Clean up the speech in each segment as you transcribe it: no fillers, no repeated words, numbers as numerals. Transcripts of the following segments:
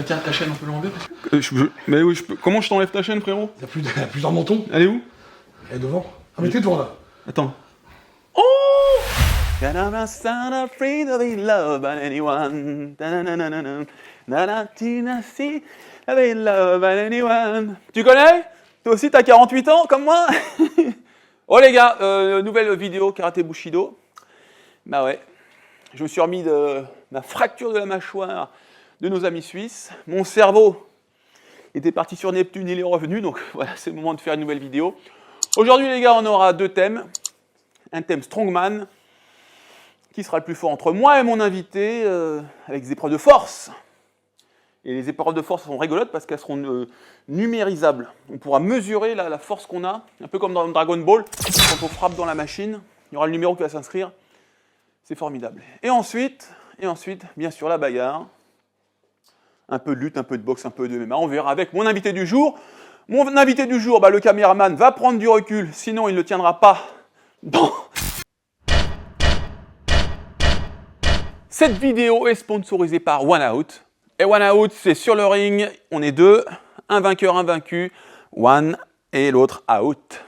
Tiens, ta chaîne, on peut l'enlever parce que... Mais oui, je peux... Comment je t'enlève ta chaîne, frérot? Y'a plus d'un menton. Elle est où? Elle est devant. Ah mais t'es devant là. Attends. Oh! And I'm not afraid of being loved by anyone. Tu connais? Toi aussi, t'as 48 ans, comme moi? Oh les gars, nouvelle vidéo Karaté Bushido. Bah ouais, je me suis remis de ma fracture de la mâchoire de nos amis suisses. Mon cerveau était parti sur Neptune, il est revenu, donc voilà, c'est le moment de faire une nouvelle vidéo. Aujourd'hui les gars, on aura deux thèmes. Un thème Strongman, qui sera le plus fort entre moi et mon invité, avec des épreuves de force. Et les épreuves de force sont rigolotes parce qu'elles seront numérisables. On pourra mesurer la force qu'on a, un peu comme dans Dragon Ball, quand on frappe dans la machine, il y aura le numéro qui va s'inscrire. C'est formidable. Et ensuite, bien sûr, la bagarre. Un peu de lutte, un peu de boxe, un peu de MMA. On verra avec mon invité du jour. Mon invité du jour, le caméraman, va prendre du recul, sinon il ne tiendra pas dans... Cette vidéo est sponsorisée par One Out. Et One Out, c'est sur le ring, on est deux, un vainqueur, un vaincu, one et l'autre out.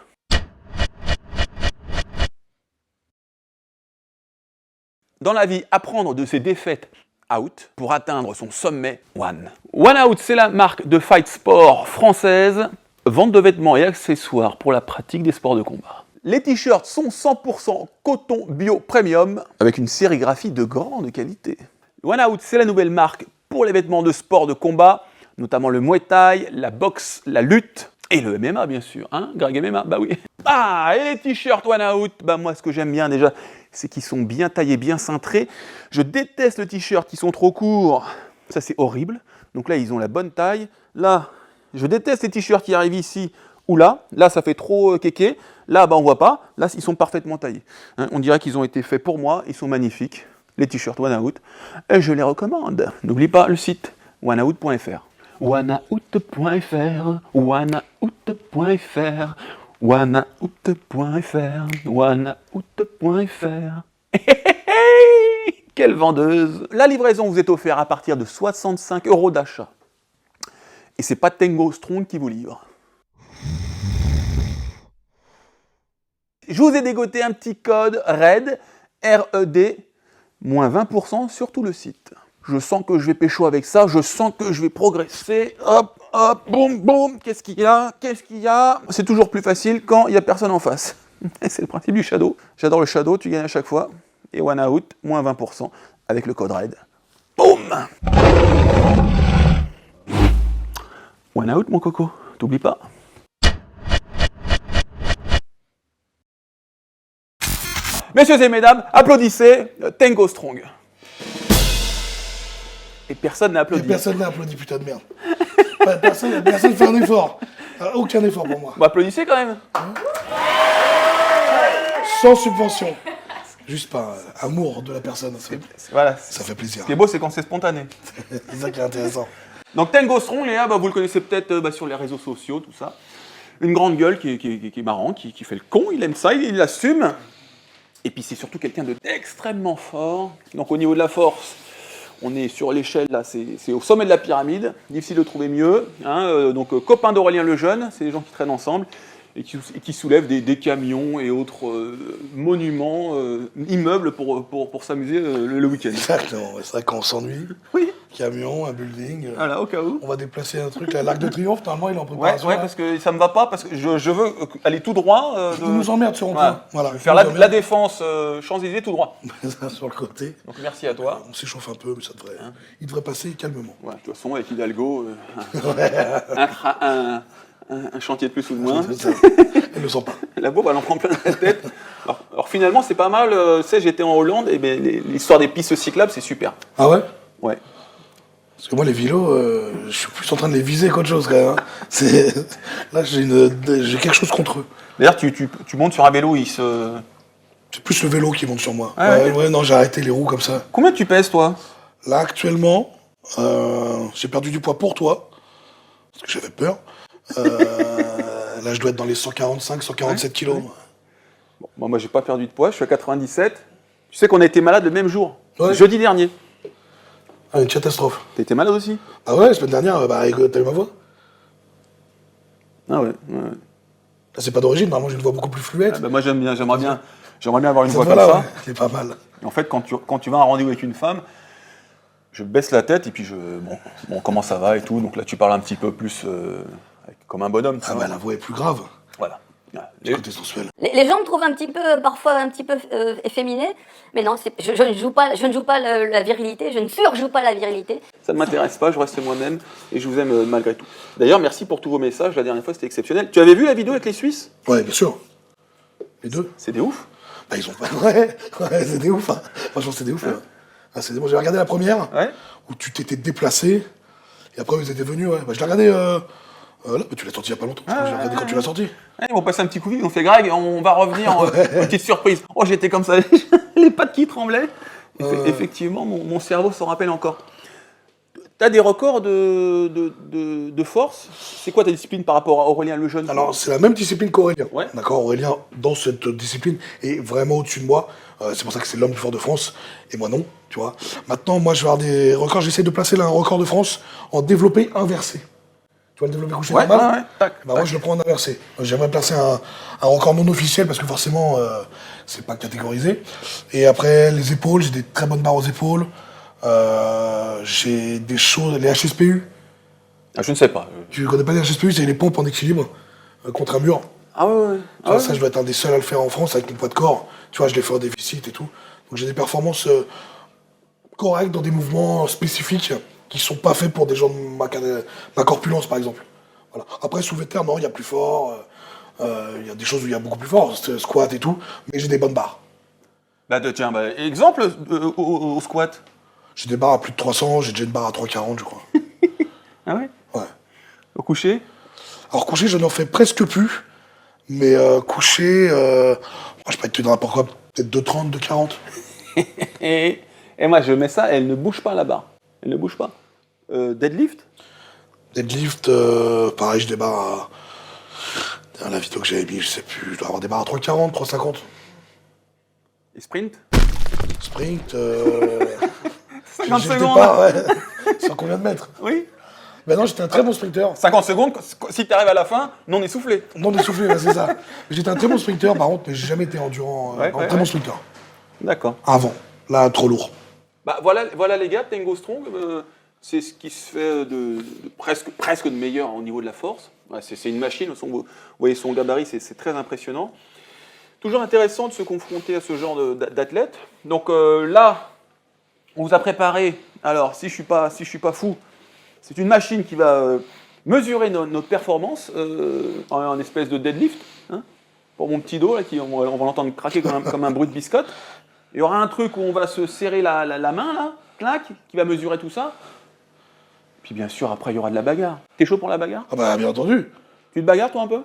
Dans la vie, apprendre de ses défaites out pour atteindre son sommet one. One Out, c'est la marque de fight sport française, vente de vêtements et accessoires pour la pratique des sports de combat. Les t-shirts sont 100% coton bio premium avec une sérigraphie de grande qualité. One Out, c'est la nouvelle marque pour les vêtements de sport de combat, notamment le Muay Thai, la boxe, la lutte et le MMA bien sûr. Hein, Greg MMA, bah oui. Ah, et les t-shirts One Out, bah moi ce que j'aime bien déjà, c'est qu'ils sont bien taillés, bien cintrés. Je déteste les t-shirts qui sont trop courts, ça c'est horrible. Donc là, ils ont la bonne taille. Là, je déteste les t-shirts qui arrivent ici ou là. Là, ça fait trop kéké. Là, bah on voit pas. Là, ils sont parfaitement taillés. Hein, on dirait qu'ils ont été faits pour moi. Ils sont magnifiques. Les t-shirts One Out. Et je les recommande. N'oublie pas le site oneout.fr. Oneout.fr. Oneout.fr. Oneout.fr. Oneout.fr. Quelle vendeuse! La livraison vous est offerte à partir de 65 € d'achat. Et c'est pas Tango Strong qui vous livre. Je vous ai dégoté un petit code RED, R-E-D, moins 20% sur tout le site. Je sens que je vais pécho avec ça, je sens que je vais progresser. Hop, hop, boum, boum. Qu'est-ce qu'il y a? Qu'est-ce qu'il y a? C'est toujours plus facile quand il n'y a personne en face. C'est le principe du shadow. J'adore le shadow, tu gagnes à chaque fois. Et One Out, moins 20% avec le code RED. Boum! One Out, mon coco, t'oublies pas. Messieurs et mesdames, applaudissez Tango Strong. Et personne n'a applaudi. Et personne n'a applaudi, putain de merde. Personne fait un effort. Aucun effort pour moi. Bon, applaudissez quand même. Sans subvention. Juste par amour de la personne. Voilà. Ça fait plaisir. Ce qui est beau, c'est quand c'est spontané. C'est ça qui est intéressant. Donc Tango Strong, les gars, vous le connaissez peut-être sur les réseaux sociaux, tout ça. Une grande gueule qui est marrant, qui fait le con, il aime ça, il l'assume. Et puis c'est surtout quelqu'un d'extrêmement fort. Donc au niveau de la force, on est sur l'échelle, là, c'est au sommet de la pyramide. Difficile de trouver mieux. Hein, donc copain d'Aurélien Lejeune, c'est des gens qui traînent ensemble et qui soulèvent des camions et autres monuments, immeubles pour s'amuser le week-end. Exactement, c'est vrai qu'on s'ennuie. Oui. Camion, un building. Voilà, au cas où. On va déplacer un truc, l'Arc de Triomphe, normalement il est en préparation. Ouais, parce que ça me va pas, parce que je veux aller tout droit. Il nous emmerde sur rond-point. Voilà. Je vais faire la défense Champs-Élysées tout droit. Sur le côté. Donc merci à toi. On s'échauffe un peu, mais ça devrait. Hein, il devrait passer calmement. Ouais, de toute façon, avec Hidalgo, un chantier de plus ou de moins. Elle ne sent pas. La bourbe, elle en prend plein la tête. Alors finalement, c'est pas mal. Tu sais, j'étais en Hollande, et ben, l'histoire des pistes cyclables, c'est super. Ah ouais? Ouais. Parce que moi, les vélos, je suis plus en train de les viser qu'autre chose, quand même. Hein. Là, j'ai quelque chose contre eux. D'ailleurs, tu montes sur un vélo, C'est plus le vélo qui monte sur moi. Ah ouais, non, j'ai arrêté les roues comme ça. Combien tu pèses, toi? Là, actuellement, j'ai perdu du poids pour toi, parce que j'avais peur. Là, je dois être dans les 145, 147 kilos. Ouais. Bon, moi, j'ai pas perdu de poids, je suis à 97. Tu sais qu'on a été malade le même jour, jeudi dernier. Ah, une catastrophe. T'as été malade aussi? Ah ouais, la semaine dernière, t'as eu ma voix? Ah ouais. Là, c'est pas d'origine, normalement j'ai une voix beaucoup plus fluette. Ah bah moi j'aimerais bien avoir une Cette voix comme voix-là, ça. ouais, c'est pas mal. En fait, quand tu vas à un rendez-vous avec une femme, je baisse la tête et puis bon, comment ça va et tout. Donc là, tu parles un petit peu plus comme un bonhomme. Tu Ah vois. bah la voix est plus grave. Voilà. Du côté sensuel. Les gens me trouvent parfois un petit peu efféminé, mais non, je ne joue pas la virilité, je ne surjoue pas la virilité. Ça ne m'intéresse pas, je reste moi-même et je vous aime malgré tout. D'ailleurs, merci pour tous vos messages. La dernière fois, c'était exceptionnel. Tu avais vu la vidéo avec les Suisses? Ouais, bien sûr. Les deux. C'est des ouf. Bah ils ont pas. Ouais, c'est des ouf. Hein. Franchement, c'est des ouf. Hein. Ah, moi, j'ai regardé la première, où tu t'étais déplacé, et après ils étaient venus. Ouais. Bah, je l'ai regardé. Là, bah, tu l'as sorti il y a pas longtemps. Je crois que j'ai regardé quand tu l'as sorti. Ouais, ils vont passer un petit coup de fil, ils ont fait Greg, on va revenir, une petite surprise. Oh, j'étais comme ça, les pattes qui tremblaient. Effectivement, mon cerveau s'en rappelle encore. T'as des records de force? C'est quoi ta discipline par rapport à Aurélien Lejeune? Alors, c'est la même discipline qu'Aurélien. Ouais. D'accord, Aurélien, dans cette discipline, est vraiment au-dessus de moi. C'est pour ça que c'est l'homme le plus fort de France, et moi non, tu vois. Maintenant, moi, je vais avoir des records. J'essaie de placer là un record de France en développé inversé. Tu vois, le développé couché normal, tac, bah, moi, je le prends en inversé. J'aimerais placer un record non officiel, parce que forcément, c'est pas catégorisé. Et après, les épaules, j'ai des très bonnes barres aux épaules. J'ai des choses, les HSPU. Ah, je ne sais pas. Tu connais pas les HSPU, c'est les pompes en équilibre contre un mur. Ah ouais. Tu vois, ça, je dois être un des seuls à le faire en France avec mon poids de corps. Tu vois, je l'ai fait en déficit et tout. Donc j'ai des performances correctes dans des mouvements spécifiques qui sont pas faits pour des gens de ma corpulence, par exemple. Voilà. Après, soulevé de terre, non, il y a plus fort. Il y a des choses où il y a beaucoup plus fort, squat et tout. Mais j'ai des bonnes barres. Bah, tiens, exemple au squat. J'ai des barres à plus de 300, j'ai déjà une barre à 340, je crois. Ah ouais? Ouais. Au coucher? Alors, coucher, je n'en fais presque plus. Mais coucher, je peux être dans n'importe quoi, peut-être 2,30, 2,40. Et moi, je mets ça, elle ne bouge pas la barre. Elle ne bouge pas. Deadlift? Deadlift, pareil, j'ai des barres à... La vidéo que j'avais mis, je sais plus, je dois avoir des barres à 3,40, 3,50. Et sprint? Sprint, 50 j'étais secondes. pas, ouais. Sur combien de mètres? Oui. Ben non, j'étais un très bon sprinter. 50 secondes, si tu arrives à la fin, non essoufflé. Non essoufflé, ouais, c'est ça. Mais j'étais un très bon sprinter, par contre, mais j'ai jamais été endurant. Très bon sprinter. D'accord. Avant, là, trop lourd. Bah voilà les gars, Tango Strong, c'est ce qui se fait de presque de meilleur au niveau de la force. Ouais, c'est une machine, vous voyez son gabarit, c'est très impressionnant. Toujours intéressant de se confronter à ce genre d'athlète. Donc là, on vous a préparé, alors si je suis pas fou, c'est une machine qui va mesurer notre performance en espèce de deadlift. Hein, pour mon petit dos, là, on va l'entendre craquer comme un bruit de biscotte. Il y aura un truc où on va se serrer la main, là, clac, qui va mesurer tout ça. Puis bien sûr, après, il y aura de la bagarre. T'es chaud pour la bagarre? Ah bah, bien entendu. Tu te bagarres, toi, un peu?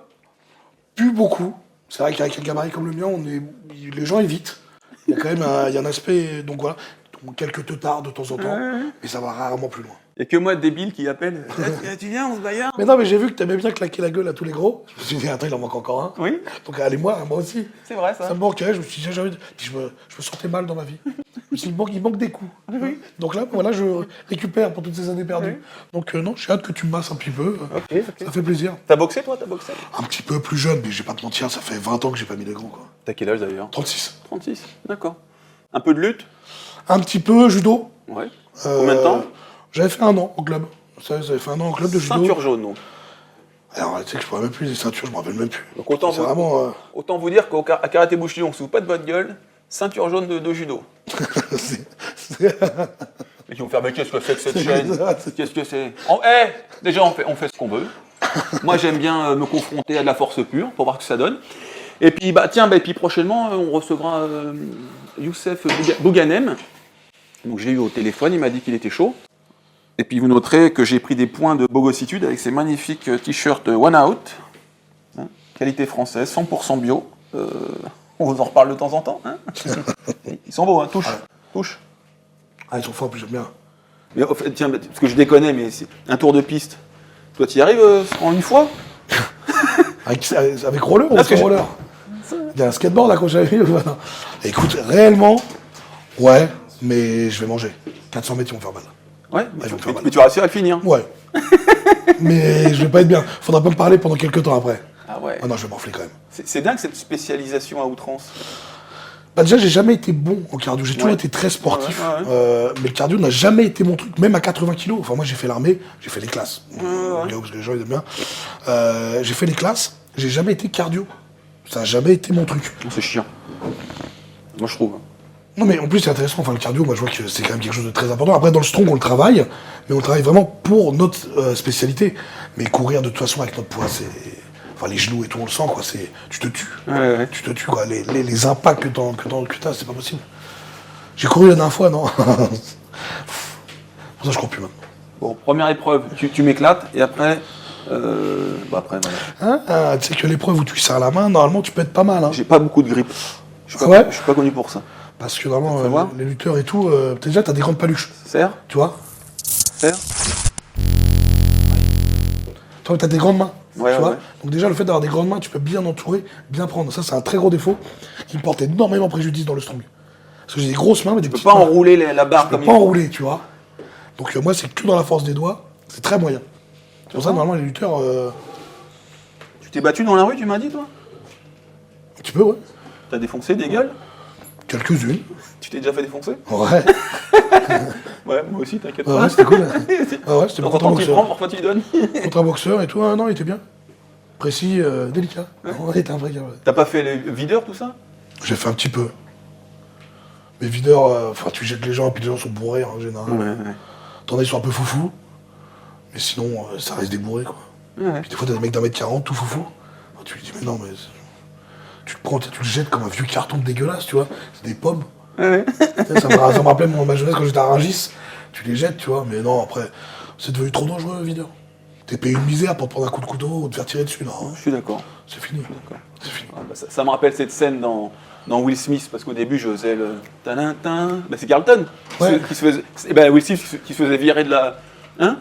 Plus beaucoup. C'est vrai qu'avec un gabarit comme le mien, les gens évitent. Il y a quand même un aspect, donc voilà, quelques teutards de temps en temps, mais ça va rarement plus loin. Il n'y a que moi, débile, qui appelle. Tu viens, on se bagarre? Mais non, mais j'ai vu que t'aimais bien claquer la gueule à tous les gros. Je me suis dit, attends, il en manque encore un. Oui, Donc allez, moi aussi. c'est vrai, ça. Ça me manquait, je me suis dit, j'ai envie de... Puis je me sentais mal dans ma vie. Je me suis dit, il manque des coups. Oui. Donc là, voilà, je récupère pour toutes ces années perdues. Donc non, j'ai hâte que tu me masses un petit peu. Ok. Ça fait plaisir. T'as boxé, toi? T'as boxé? Un petit peu plus jeune, mais je vais pas te mentir, ça fait 20 ans que j'ai pas mis les gants, quoi. T'as quel âge, d'ailleurs? 36. 36, d'accord. Un peu de lutte? Un petit peu judo. Ouais. Combien de temps? J'avais fait 1 an au club. J'avais fait 1 an au club de judo. Ceinture jaune, donc. Alors, tu sais que je pourrais même plus les ceintures, je me rappelle même plus. Donc autant C'est vraiment... autant vous dire qu'à Karaté Bushido, on se fout pas de votre gueule, ceinture jaune de judo. Mais ils vont faire, mais qu'est-ce que c'est que cette chaîne? Qu'est-ce que c'est? Déjà, on fait ce qu'on veut. Moi, j'aime bien me confronter à de la force pure pour voir ce que ça donne. Et puis, puis prochainement, on recevra Youssef Bouganem. Donc, j'ai eu au téléphone, il m'a dit qu'il était chaud. Et puis, vous noterez que j'ai pris des points de bogossitude avec ces magnifiques t-shirts One Out. Hein, qualité française, 100% bio. On vous en reparle de temps en temps. Hein. Ils sont beaux, hein, touche. Ah, ils sont forts, puis j'aime bien. Mais, tiens, parce que je déconne, mais c'est un tour de piste. Toi, tu y arrives en une fois? Avec roller ou sans roller? Il y a un skateboard là quand j'avais vu. Écoute, réellement, ouais, mais je vais manger. 400 mètres, ils vont faire mal. Ouais, ils vont te faire mal. mais tu vas réussir à le finir. Ouais. Mais je vais pas être bien. Faudra pas me parler pendant quelques temps après. Ah ouais. Ah non, je vais morfler quand même. C'est dingue cette spécialisation à outrance. Bah déjà, j'ai jamais été bon en cardio. J'ai toujours Ouais. été très sportif. Ouais. Mais le cardio n'a jamais été mon truc, même à 80 kilos. Enfin, moi, j'ai fait l'armée, j'ai fait les classes. Ouais. Parce que les gens, ils aiment bien. J'ai fait les classes, j'ai jamais été cardio. Ça a jamais été mon truc. C'est chiant. Moi, je trouve. Non, mais en plus, c'est intéressant. Enfin, le cardio, moi, je vois que c'est quand même quelque chose de très important. Après, dans le strong, on le travaille, mais on le travaille vraiment pour notre spécialité. Mais courir, de toute façon, avec notre poids, c'est... Enfin, les genoux et tout, on le sent, quoi. C'est... Tu te tues. Ouais. Tu te tues, quoi. Les impacts que t'as, c'est pas possible. J'ai couru la dernière fois, non. Pour ça, je cours plus maintenant. Bon, première épreuve, tu m'éclates, et après... après, voilà. Hein, tu sais que l'épreuve où tu serres la main, normalement, tu peux être pas mal. Hein. J'ai pas beaucoup de grippe. Je suis pas, Ouais. je suis pas connu pour ça. Parce que normalement, Fais voir. les lutteurs et tout, déjà, t'as des grandes paluches. Serre, Tu vois. serre. Toi, t'as des grandes mains. Ouais, tu vois. ouais. Donc déjà, le fait d'avoir des grandes mains, tu peux bien entourer, bien prendre. Ça, c'est un très gros défaut qui me porte énormément préjudice dans le strong. Parce que j'ai des grosses mains, mais des Tu peux petites pas mains. enrouler la barre Je peux comme pas il faut. enrouler, tu vois. Donc moi, c'est que dans la force des doigts. C'est très moyen. C'est pour ça, normalement, les lutteurs... Tu t'es battu dans la rue, tu m'as dit, toi? Tu peux, ouais. T'as défoncé des gueules? Quelques-unes. Tu t'es déjà fait défoncer? Ouais. Ouais, moi aussi, t'inquiète Ouais, pas. ouais, c'était cool. Ah ouais, c'était Quand contre un tu prends, boxeur. parfois tu lui donnes. Contre un boxeur et tout. Ah non, il était bien. Précis, délicat. Ouais, il était un vrai gars. Ouais. T'as pas fait les videurs, tout ça? J'ai fait un petit peu. Mais videur, tu jettes les gens, puis les gens sont bourrés en général. Ouais. T'en as, ils sont un peu foufou. Mais sinon, ça reste des bourrés, quoi. Ouais. Puis des fois, t'as des mecs d'1m40, tout foufou. Alors, tu lui dis, mais non, mais... Tu le prends, tu le jettes comme un vieux carton dégueulasse, tu vois. C'est des pommes. Ouais. Ça me rappelait ma jeunesse quand j'étais à Rungis. Tu les jettes, tu vois. Mais non, après, c'est devenu trop dangereux, videur. T'es payé une misère pour te prendre un coup de couteau ou te faire tirer dessus. Non, Je suis d'accord. c'est fini. D'accord. C'est fini. Ah, bah, ça me rappelle cette scène dans Will Smith, parce qu'au début, je faisais le... Tadintin. Bah, c'est Carlton Ouais. qui se faisait... Eh ben, Will Smith qui se faisait virer de la... Hein?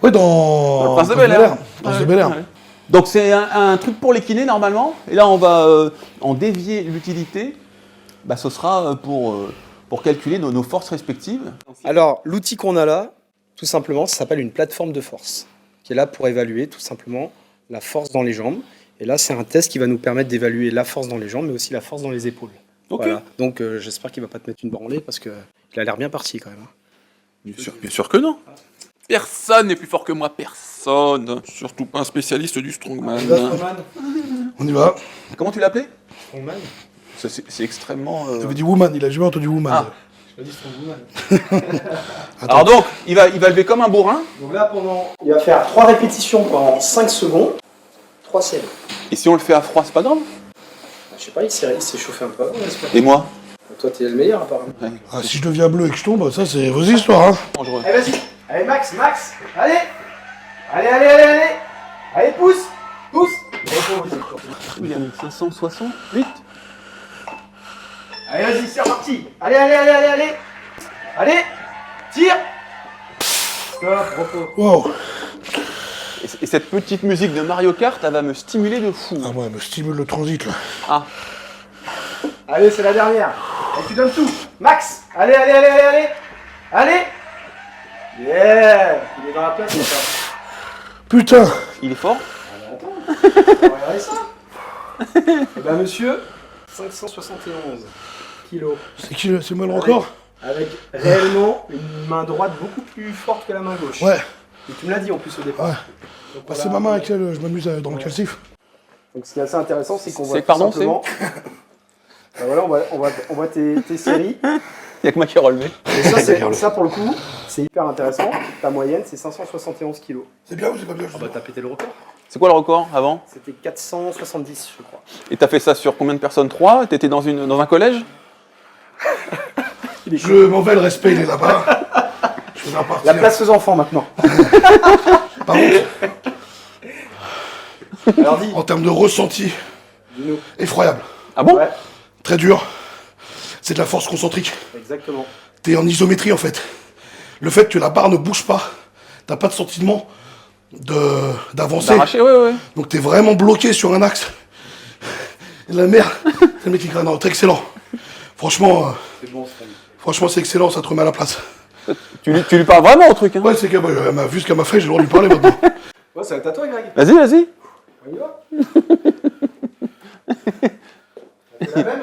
Ouais, dans... Le Prince de Bel-Air. Prince de Bel-Air. Ouais. Donc c'est un truc pour les kinés normalement, et là on va en dévier l'utilité, bah, ce sera pour calculer nos forces respectives. Alors, l'outil qu'on a là, tout simplement, ça s'appelle une plateforme de force, qui est là pour évaluer tout simplement la force dans les jambes. Et là, c'est un test qui va nous permettre d'évaluer la force dans les jambes, mais aussi la force dans les épaules. Ok. Voilà. Donc, j'espère qu'il ne va pas te mettre une branlée, parce qu'il a l'air bien parti quand même. Bien sûr que non. Personne n'est plus fort que moi, personne. Surtout pas un spécialiste du strongman. On y va. Comment tu l'appelais? Strongman. C'est extrêmement... J'avais dit woman, il a jamais entendu woman. Ah. Je l'ai dit strongman. Alors donc, il va lever comme un bourrin, Donc là, il va faire 3 répétitions pendant 5 secondes, 3 séries. et si on le fait à froid, c'est pas grave. Je sais pas, il s'est chauffé un peu avant, j'espère. Et moi? Toi, t'es le meilleur, apparemment. Ouais. Ah, si je deviens bleu et que je tombe, ça c'est vos histoires, hein. Dangereux. Allez, vas-y. Allez, Max. Allez. Allez, pousse. Il y a 568. Allez, vas-y, c'est reparti. Allez. Allez, tire. Stop, repos. Wow. Et cette petite musique de Mario Kart, elle va me stimuler de fou. Ah ouais, me stimule le transit, là. Ah, Allez, c'est la dernière. Et tu donnes tout. Max. Allez. Yeah. Il est dans la place, Putain. il est fort. regardez ça. Eh ben, monsieur, 571 kilos. C'est qui c'est moi le record? Avec réellement une main droite beaucoup plus forte que la main gauche. Ouais. Et tu me l'as dit en plus au départ. Ouais. Donc, Bah, voilà. c'est ma main avec laquelle je m'amuse dans le calcif. Donc ce qui est assez intéressant, c'est qu'on voit C'est- tout pardon, simplement... Ben voilà, on voit tes séries. Il y a que moi qui ai relevé. Et ça, pour le coup, c'est hyper intéressant. Ta moyenne, c'est 571 kilos. C'est bien ou c'est pas bien? Ah bah t'as pété le record. C'est quoi le record avant? C'était 470, je crois. Et t'as fait ça sur combien de personnes? 3? T'étais dans un collège? Je m'en vais, le respect il est là-bas. Je vais repartir. La place aux enfants maintenant. Par contre, Alors dis, en termes de ressenti, dis-nous. effroyable. Ah bon? Ouais, Très dur. C'est de la force concentrique. exactement. T'es en isométrie en fait. Le fait que la barre ne bouge pas, t'as pas de sentiment d'avancer. D'arracher, ouais. Donc t'es vraiment bloqué sur un axe. Et la merde, c'est le mec qui craint. Non, t'es excellent. Franchement, C'est bon, c'est bon. franchement c'est excellent, ça te remet à la place. Tu lui parles vraiment au truc, hein. Ouais, c'est qu'elle m'a vu ce qu'elle m'a fait, j'ai le droit de lui parler maintenant. Ouais, ça va être à toi, Greg. Vas-y, vas-y. On y va. C'est la même.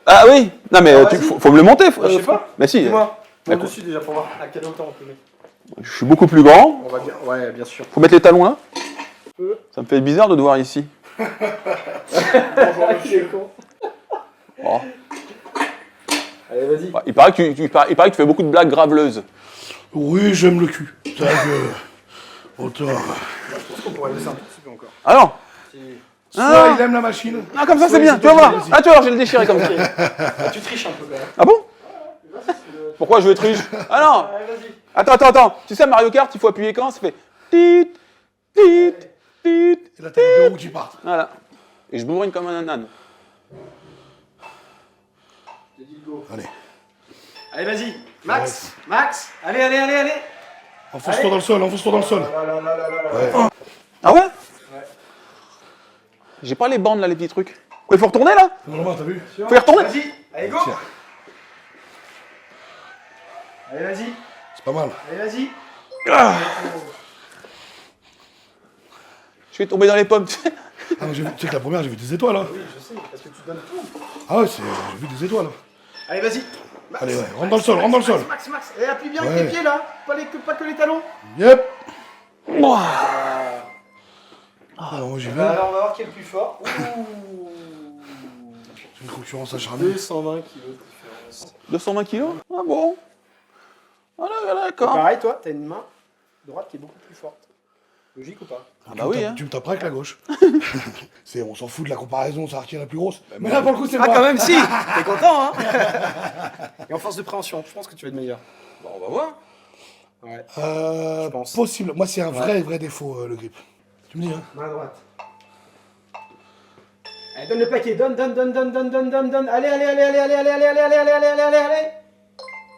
Ah oui. Non mais Ah, vas-y. faut me le monter. Je sais pas. Mais si. Dis-moi. Monte D'accord. dessus déjà pour voir à quelle hauteur on peut mettre. Je suis beaucoup plus grand. On va bien. Ouais, bien sûr. Faut mettre les talons là. Ça me fait bizarre de te voir ici. C'est con. Oh. Allez, vas-y. Ouais, il paraît que il paraît que tu fais beaucoup de blagues graveleuses. Oui, j'aime le cul. C'est vrai que. Autant. Je pense qu'on pourrait laisser un tout petit peu encore. Ah non. Soit il aime la machine. Ah comme ça c'est soit bien. il Tu vas voir. vas-y. Ah tu vas voir, je vais le déchirer comme ça. Ah, tu triches un peu quand même. Ah bon? Pourquoi je triche? Ah non. Allez, vas-y. Attends. Tu sais Mario Kart, il faut appuyer quand ça fait tit tit tit. Et là, t'as les deux roues qui partent. Voilà. Et je bourrine comme un âne. J'ai dit go. Allez. Allez, vas-y. Max. Max. Allez. Enfonce-toi dans le sol, enfonce-toi dans le sol. Ouais. Ah ouais? J'ai pas les bandes là, les petits trucs. Quoi, il faut retourner là? C'est normal, t'as vu? Faut y retourner? Vas-y. Allez, go. Tiens. Allez, vas-y. C'est pas mal. Allez, vas-y. Je vais tomber dans les pommes, tu sais. Ah, mais tu sais que la première, j'ai vu des étoiles. Hein. Oui, je sais, parce que tu donnes tout. Ah ouais, j'ai vu des étoiles. Allez, vas-y. Max. Allez, ouais, rentre dans le sol, rentre dans le sol. Max. Et appuie bien Ouais. avec tes pieds là. Pas que les talons. Yep. Alors, moi, j'y vais. Alors, on va voir qui est le plus fort. Ouh. C'est une concurrence acharnée. 220 kilos de différence. 220 kilos? Ah bon? Voilà, d'accord. Pareil, toi, t'as une main droite qui est beaucoup plus forte. Logique ou pas? Ah bah oui, hein. Tu me taperas avec la gauche. On s'en fout de la comparaison, ça qui est la plus grosse. Mais là, pour le coup, c'est Ah, moi. quand même, si. T'es content, hein? Et en force de préhension, je pense que tu vas être meilleur. Bon, on va voir. Ouais. Je pense. Possible. Moi, c'est un vrai défaut, le grip. Tu me dis, hein. Main droite. Allez, donne le paquet, donne. Allez.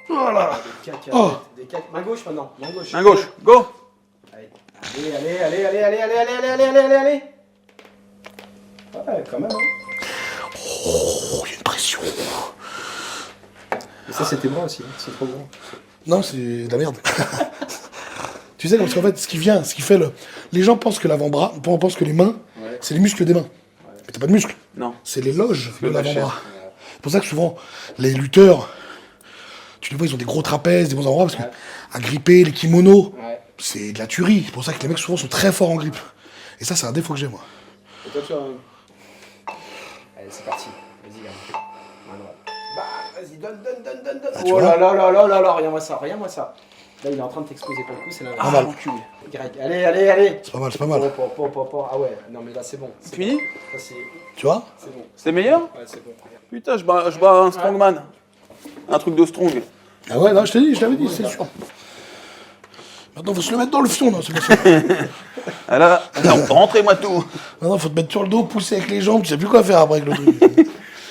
Voilà. Des cacahuètes, Oh. des cacahuètes. Main gauche maintenant, main gauche. Main gauche, go! Allez, allez. Ouais, quand même, hein. Oh, il y a une pression. Et ça, c'était moi aussi, hein. C'est trop bon. Non, c'est de la merde. Tu sais, parce qu'en fait, ce qui fait le. Les gens pensent que l'avant-bras, pensent que les mains, c'est les muscles des mains. Mais t'as pas de muscles. Non. C'est les loges de le l'avant-bras. C'est pour ça que souvent, les lutteurs, tu les vois, ils ont des gros trapèzes, des bons avant-bras, parce que à gripper, les kimonos, Ouais. c'est de la tuerie. C'est pour ça que les mecs souvent sont très forts en grip. Et ça, c'est un défaut que j'ai, moi. Et toi, tu as... Allez, c'est parti. Vas-y, gagne. Main droite. Bah, vas-y, donne. Ah, tu Oh vois là là, regarde-moi ça. Là, il est en train de t'exploser pour le coup, c'est la Pas mal. Greg, allez. C'est pas mal. Ah ouais, non mais là, c'est bon. C'est Fini? bon. Là, Tu vois? c'est bon. C'est meilleur? Ouais, c'est bon. Regarde. Putain, je bats un strongman. Un truc de strong. Ah ouais, non, je t'avais dit, c'est sûr. Maintenant, faut se le mettre dans le fion, non, c'est pas ça. Ah là, non, rentrez-moi tout. Maintenant, faut te mettre sur le dos, pousser avec les jambes, tu sais plus quoi faire après avec le truc.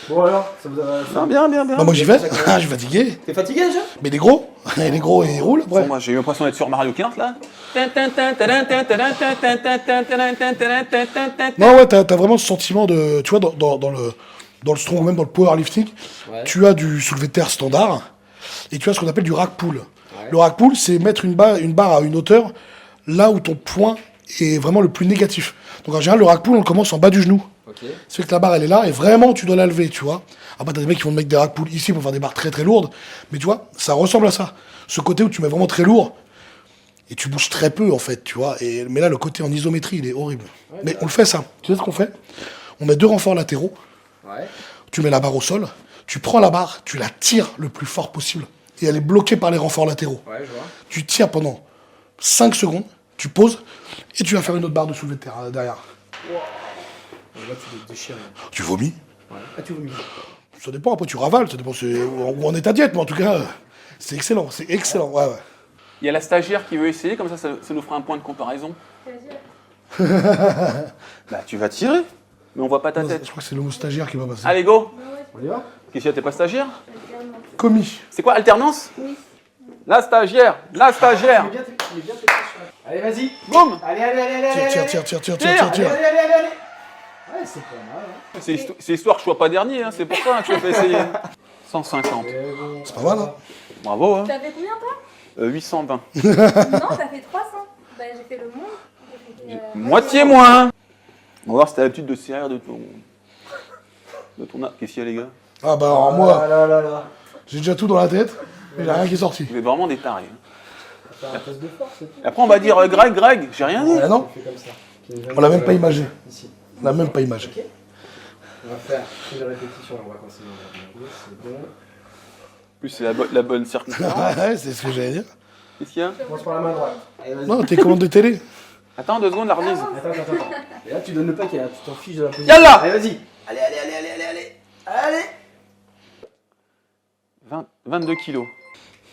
Bon alors, ça vous a... Ah, bien. Bah, moi, j'y vais. Je suis fatigué. T'es fatigué déjà? Mais il est gros. Il est gros et il roule après. Bon, moi, j'ai eu l'impression d'être sur Mario Kart là. Non, ouais, t'as vraiment ce sentiment de. Tu vois, dans le strong, même dans le powerlifting, tu as du soulevé de terre standard et tu as ce qu'on appelle du rack pull. Le rack pull, c'est mettre une barre à une hauteur là où ton point est vraiment le plus négatif. Donc en général, le rack pull, on le commence en bas du genou. Ok. Ça fait que la barre, elle est là et vraiment, tu dois la lever, tu vois. Après, t'as des mecs qui vont te mettre des rack pull ici pour faire des barres très très lourdes. Mais tu vois, ça ressemble à ça. Ce côté où tu mets vraiment très lourd et tu bouges très peu en fait, tu vois. Mais là, le côté en isométrie, il est horrible. Mais on le fait ça. Tu sais ce qu'on fait? On met 2 renforts latéraux. Ouais. Tu mets la barre au sol. Tu prends la barre, tu la tires le plus fort possible. Et elle est bloquée par les renforts latéraux. Ouais, je vois. Tu tires pendant 5 secondes, tu poses et tu vas faire une autre barre de soulevé de terre derrière. Là, tu te déchires. Tu vomis. Ouais. Ah, tu vomis. Ça dépend, après tu ravales, ça dépend où en est ta diète, mais en tout cas, c'est excellent, ouais. Il y a la stagiaire qui veut essayer, comme ça nous fera un point de comparaison. Bah, tu vas tirer, mais on voit pas ta Non, tête. je crois que c'est le mot stagiaire qui va passer. Allez, go! On y va? Qu'est-ce qu'il y a, t'es pas stagiaire? Commis. C'est quoi, alternance? Oui. La stagiaire! Il est bien tes pressions. Allez, vas-y. Boum! Allez. Tire. Allez. Ouais, c'est pas mal. Hein. C'est histoire que je sois pas dernier, hein, c'est pour ça que je te fais essayer. 150. C'est pas mal, hein. Bravo, hein. T'avais combien toi? 820. Non, t'as fait 300. Bah, j'ai fait le monde. J'ai fait, Moitié moins. On va voir si t'as l'habitude de serrer de ton arc. Qu'est-ce qu'il y a, les gars? Ah bah alors moi, là. j'ai déjà tout dans la tête, mais il n'y a rien qui est sorti. Vous êtes vraiment des tarés. Faire un test de force, c'est tout. Après, on va dire Greg, j'ai rien dit. Ah non, On fait comme ça. on l'a même pas imagé. Ici. On l'a même pas imagé. Ok. On va faire une répétition, on va continuer, on va regarder, c'est bon. En plus, c'est la bonne circonstance. Ouais, c'est ce que j'allais dire. Qu'est-ce qu'il y a? On commence par la main droite. Allez, vas-y. Non, t'es commande de télé. Attends 2 secondes, la remise. Attends. Et là, tu donnes le paquet, là, tu t'en fiches de la position. Yallah. Allez, vas-y. Allez. 22 kilos.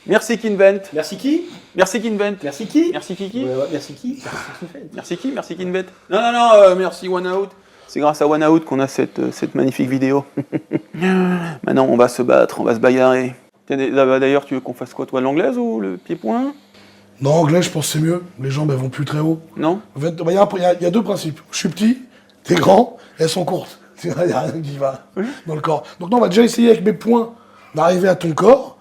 Merci Kinvent. Merci qui? Merci Kinvent. Merci qui? Merci Kiki. Ouais, merci qui? Merci qui? Merci qui? Merci Kinvent. Non, merci OneOut. C'est grâce à OneOut qu'on a cette magnifique vidéo. Maintenant, on va se battre, on va se bagarrer. Tiens, d'ailleurs, tu veux qu'on fasse quoi, toi, l'anglaise ou le pied-point? Non, anglais, je pense que c'est mieux. Les jambes, elles vont plus très haut. Non? En fait, il y a deux principes. Je suis petit, t'es grand, elles sont courtes. Il n'y a rien qui va dans le corps. Donc non, on va déjà essayer avec mes poings d'arriver à ton corps.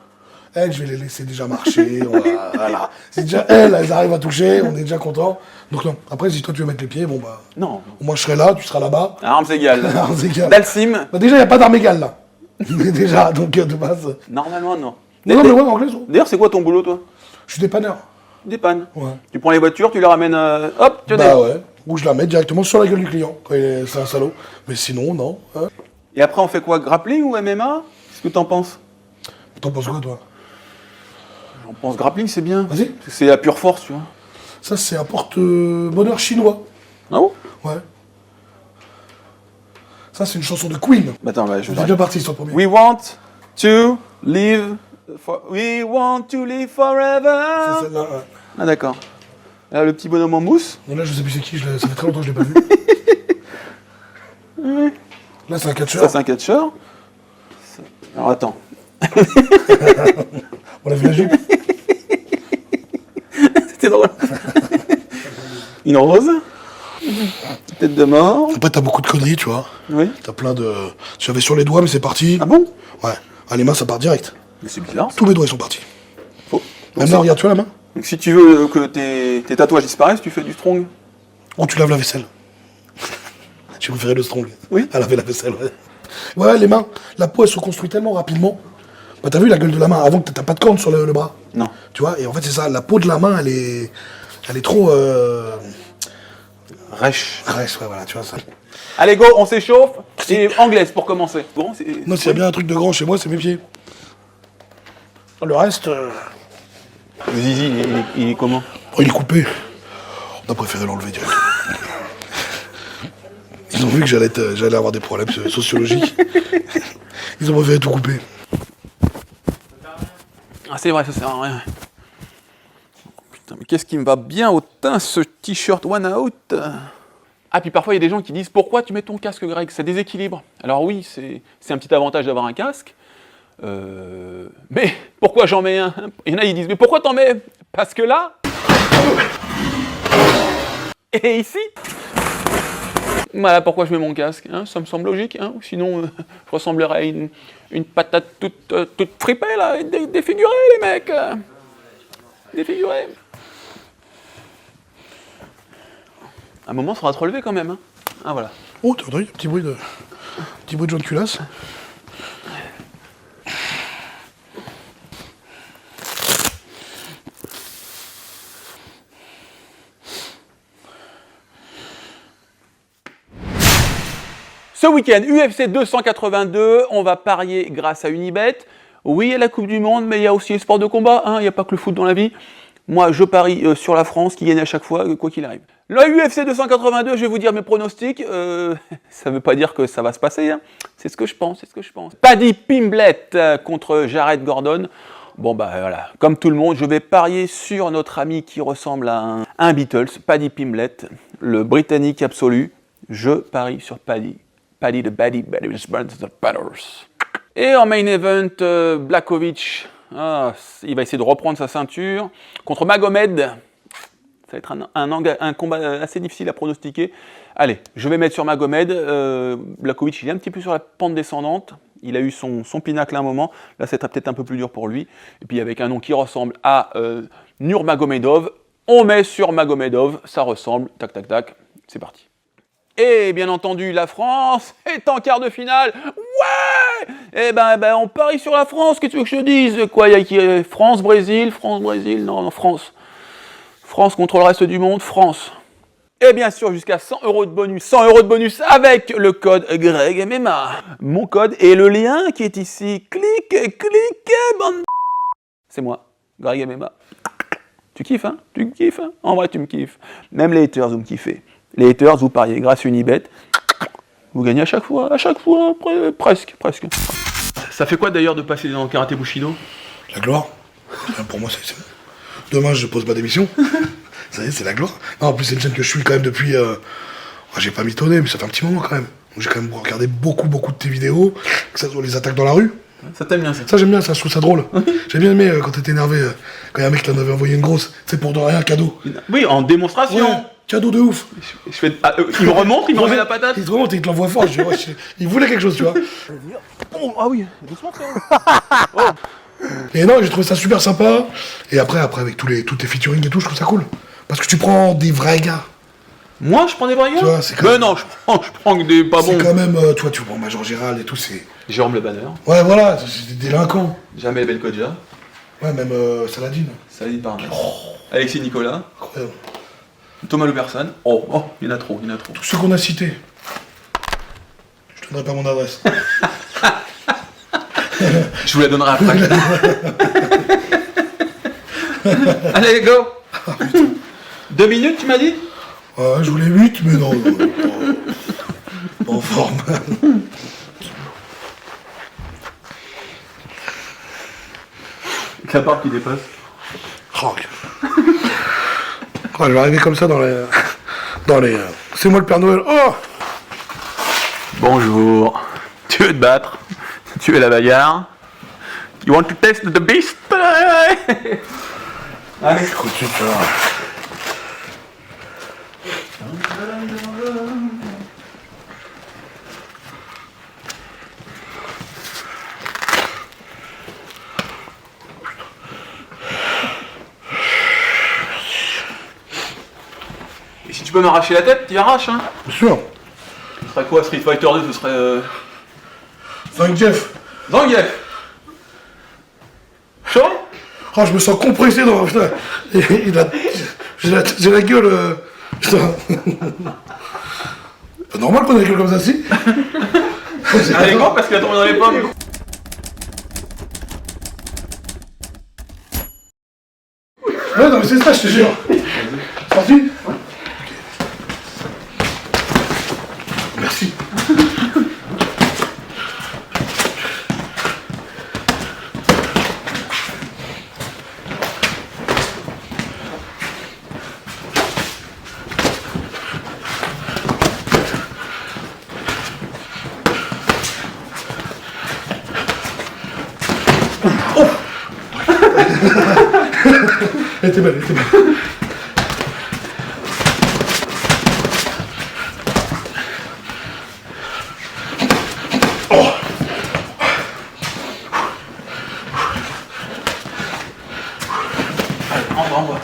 Elles, je vais les laisser déjà marcher. Voilà. C'est déjà elles arrivent à toucher, on est déjà content. Donc non, après, si toi tu veux mettre les pieds, bon bah... Non. Moi, je serai là, tu seras là-bas. Armes égales. Armes égales. Dalsim? Bah, déjà, il n'y a pas d'armes égales, là. Mais déjà, donc de base... Normalement, non. Non, mais ouais, en anglais, D'ailleurs, c'est quoi ton boulot, toi? je suis dépanneur. Des pannes. Ouais. Tu prends les voitures, tu les ramènes... hop, tu Bah ouais. Ou je la mets directement sur la gueule du client, quand c'est un salaud. Mais sinon, non. Hein. Et après, on fait quoi? Grappling ou MMA? Qu'est-ce que t'en penses? T'en penses quoi, toi? J'en pense grappling, c'est bien. Vas-y. C'est la pure force, tu vois. Ça, c'est un porte-bonheur chinois. Ah bon? Ouais. Ça, c'est une chanson de Queen. Bah attends, je On est bien parti sur le premier. We want to live... We want to live forever. C'est celle-là, ouais. Ah d'accord. Là, le petit bonhomme en mousse. Non, là, je sais plus c'est qui, ça fait très longtemps que je l'ai pas vu. Là, c'est un catcheur. Ça, c'est un catcheur. Alors attends. On a vu la jupe. C'était drôle. Une rose. Tête de mort. Après, t'as beaucoup de conneries, tu vois. Oui. T'as plein de... J'avais sur les doigts, mais c'est parti. Ah bon? Ouais. Ah, les mains, ça part direct. Mais c'est bizarre. Tous mes doigts, ils sont partis. Faux. Même là, regarde, tu vois la main? Donc si tu veux que tes tatouages disparaissent, tu fais du strong. Oh, tu laves la vaisselle. J'ai préféré le strong. Oui. À laver la vaisselle, ouais. Ouais, les mains, la peau, elle se construit tellement rapidement. Bah, t'as vu la gueule de la main? Avant que t'as pas de corne sur le bras. Non. Tu vois, et en fait, c'est ça. La peau de la main, elle est trop... Rêche. Ouais, voilà, tu vois ça. Allez go, on s'échauffe. Et anglaise pour commencer. Bon, c'est... Non, s'il y a bien un truc de grand chez moi, c'est mes pieds. Le reste... Le zizi, il est comment? Oh, il est coupé. On a préféré l'enlever direct. Ils ont vu que j'allais avoir des problèmes sociologiques. Ils ont préféré tout couper. Ah c'est vrai, ça sert à rien. Putain, mais qu'est-ce qui me va bien au teint, ce t-shirt OneOut. Ah, puis parfois il y a des gens qui disent « Pourquoi tu mets ton casque, Greg? Ça déséquilibre. » Alors oui, c'est un petit avantage d'avoir un casque. Mais pourquoi j'en mets un? Il y en a, ils disent « Mais pourquoi t'en mets? Parce que là... » Et ici? Voilà pourquoi je mets mon casque, hein, ça me semble logique, hein, sinon je ressemblerais à une patate toute fripée là, défigurée les mecs, défigurée. Un moment, ça faudra te relever quand même, hein. Ah voilà. Oh, t'as entendu? Petit bruit de jaune culasse. Ce week-end, UFC 282, on va parier grâce à Unibet. Oui, il y a la Coupe du Monde, mais il y a aussi les sports de combat, hein, il n'y a pas que le foot dans la vie. Moi, je parie sur la France qui gagne à chaque fois, quoi qu'il arrive. Le UFC 282, je vais vous dire mes pronostics. Ça ne veut pas dire que ça va se passer, hein. C'est ce que je pense, Paddy Pimblett contre Jared Gordon. Bon bah voilà, comme tout le monde, je vais parier sur notre ami qui ressemble à un Beatles, Paddy Pimblett, le Britannique absolu. Je parie sur Paddy. Paddy the Baddy Batters. Et en main event, Blachowicz, il va essayer de reprendre sa ceinture contre Magomed. Ça va être un combat assez difficile à pronostiquer. Allez, je vais mettre sur Magomed. Blachowicz, il est un petit peu sur la pente descendante. Il a eu son pinacle à un moment, là c'est peut-être un peu plus dur pour lui. Et puis avec un nom qui ressemble à Nurmagomedov, on met sur Magomedov, ça ressemble, tac tac tac, c'est parti. Et bien entendu, la France est en quart de finale. Ouais. Eh ben, on parie sur la France, qu'est-ce que tu veux que je te dise? Quoi, il y a France-Brésil, non, France. France contre le reste du monde, France. Et bien sûr, jusqu'à 100 € de bonus, 100 € de bonus avec le code GregMMA. Mon code et le lien qui est ici. Cliquez, bande. C'est moi, GregMMA. Tu kiffes, hein? Tu me kiffes, hein? En vrai, tu me kiffes. Même les haters, vous me kiffez. Les haters, vous pariez grâce à Unibet. Vous gagnez à chaque fois, presque. Ça fait quoi d'ailleurs de passer dans le karaté Bushido? La gloire. Pour moi, c'est... Demain, je pose ma démission. Ça y est, c'est la gloire. Non, en plus, c'est une chaîne que je suis quand même depuis... J'ai pas mitonné, mais ça fait un petit moment quand même. Donc, j'ai quand même regardé beaucoup de tes vidéos, que ça soit les attaques dans la rue. Ça t'aime bien ça? Ça, j'aime bien, ça, je trouve ça drôle. J'ai bien aimé quand t'étais énervé, quand y a un mec qui t'en avait envoyé une grosse. C'est pour de rien, cadeau. Oui, en démonstration. Ouais, cadeau de ouf. Il me remonte, il me remet la patate. Il te remonte et il te l'envoie fort. Il voulait quelque chose, tu vois. Oh, ah oui, doucement frère. Et non, j'ai trouvé ça super sympa. Et après avec tous tes featuring et tout, je trouve ça cool. Parce que tu prends des vrais gars. Moi, je prends des vrais gars? Tu vois, c'est quand Mais même... non, je prends que des pas bons. C'est quand même, tu prends Major Gérald et tout, c'est... Jérôme Le Banner. Ouais, voilà, c'est des délinquants. Jamel Belkodja. Ouais, même Saladin. Saladin Parnasse. Alexis Nicolas. Incroyable. Thomas Louperson. Oh, il y en a trop. Tous ceux qu'on a cités. Je te donnerai pas mon adresse. Je vous la donnerai après. Allez, go. 2 minutes, tu m'as dit? Ouais, je voulais 8, mais non. Pas en forme. Avec la barbe qui dépasse. Oh, je vais arriver comme ça dans les... C'est moi le Père Noël. Oh. Bonjour. Tu veux te battre? Tu veux la bagarre? You want to test the beast? Allez. Écoute, tu vois. Et si tu peux m'arracher la tête, tu arraches, hein? Bien sûr. Ce serait quoi, Street Fighter 2? Ce serait... Zangief. Zangief. Chaud? Oh, je me sens compressé dans... Putain. J'ai la gueule... Putain. C'est normal qu'on ait la gueule comme ça, si. Allez, go, parce qu'il a tombé dans les pommes. Ouais, non, mais c'est ça, je te jure. C'est parti? Merci. Elle était belle, elle était belle. Oh. Allez, envoie.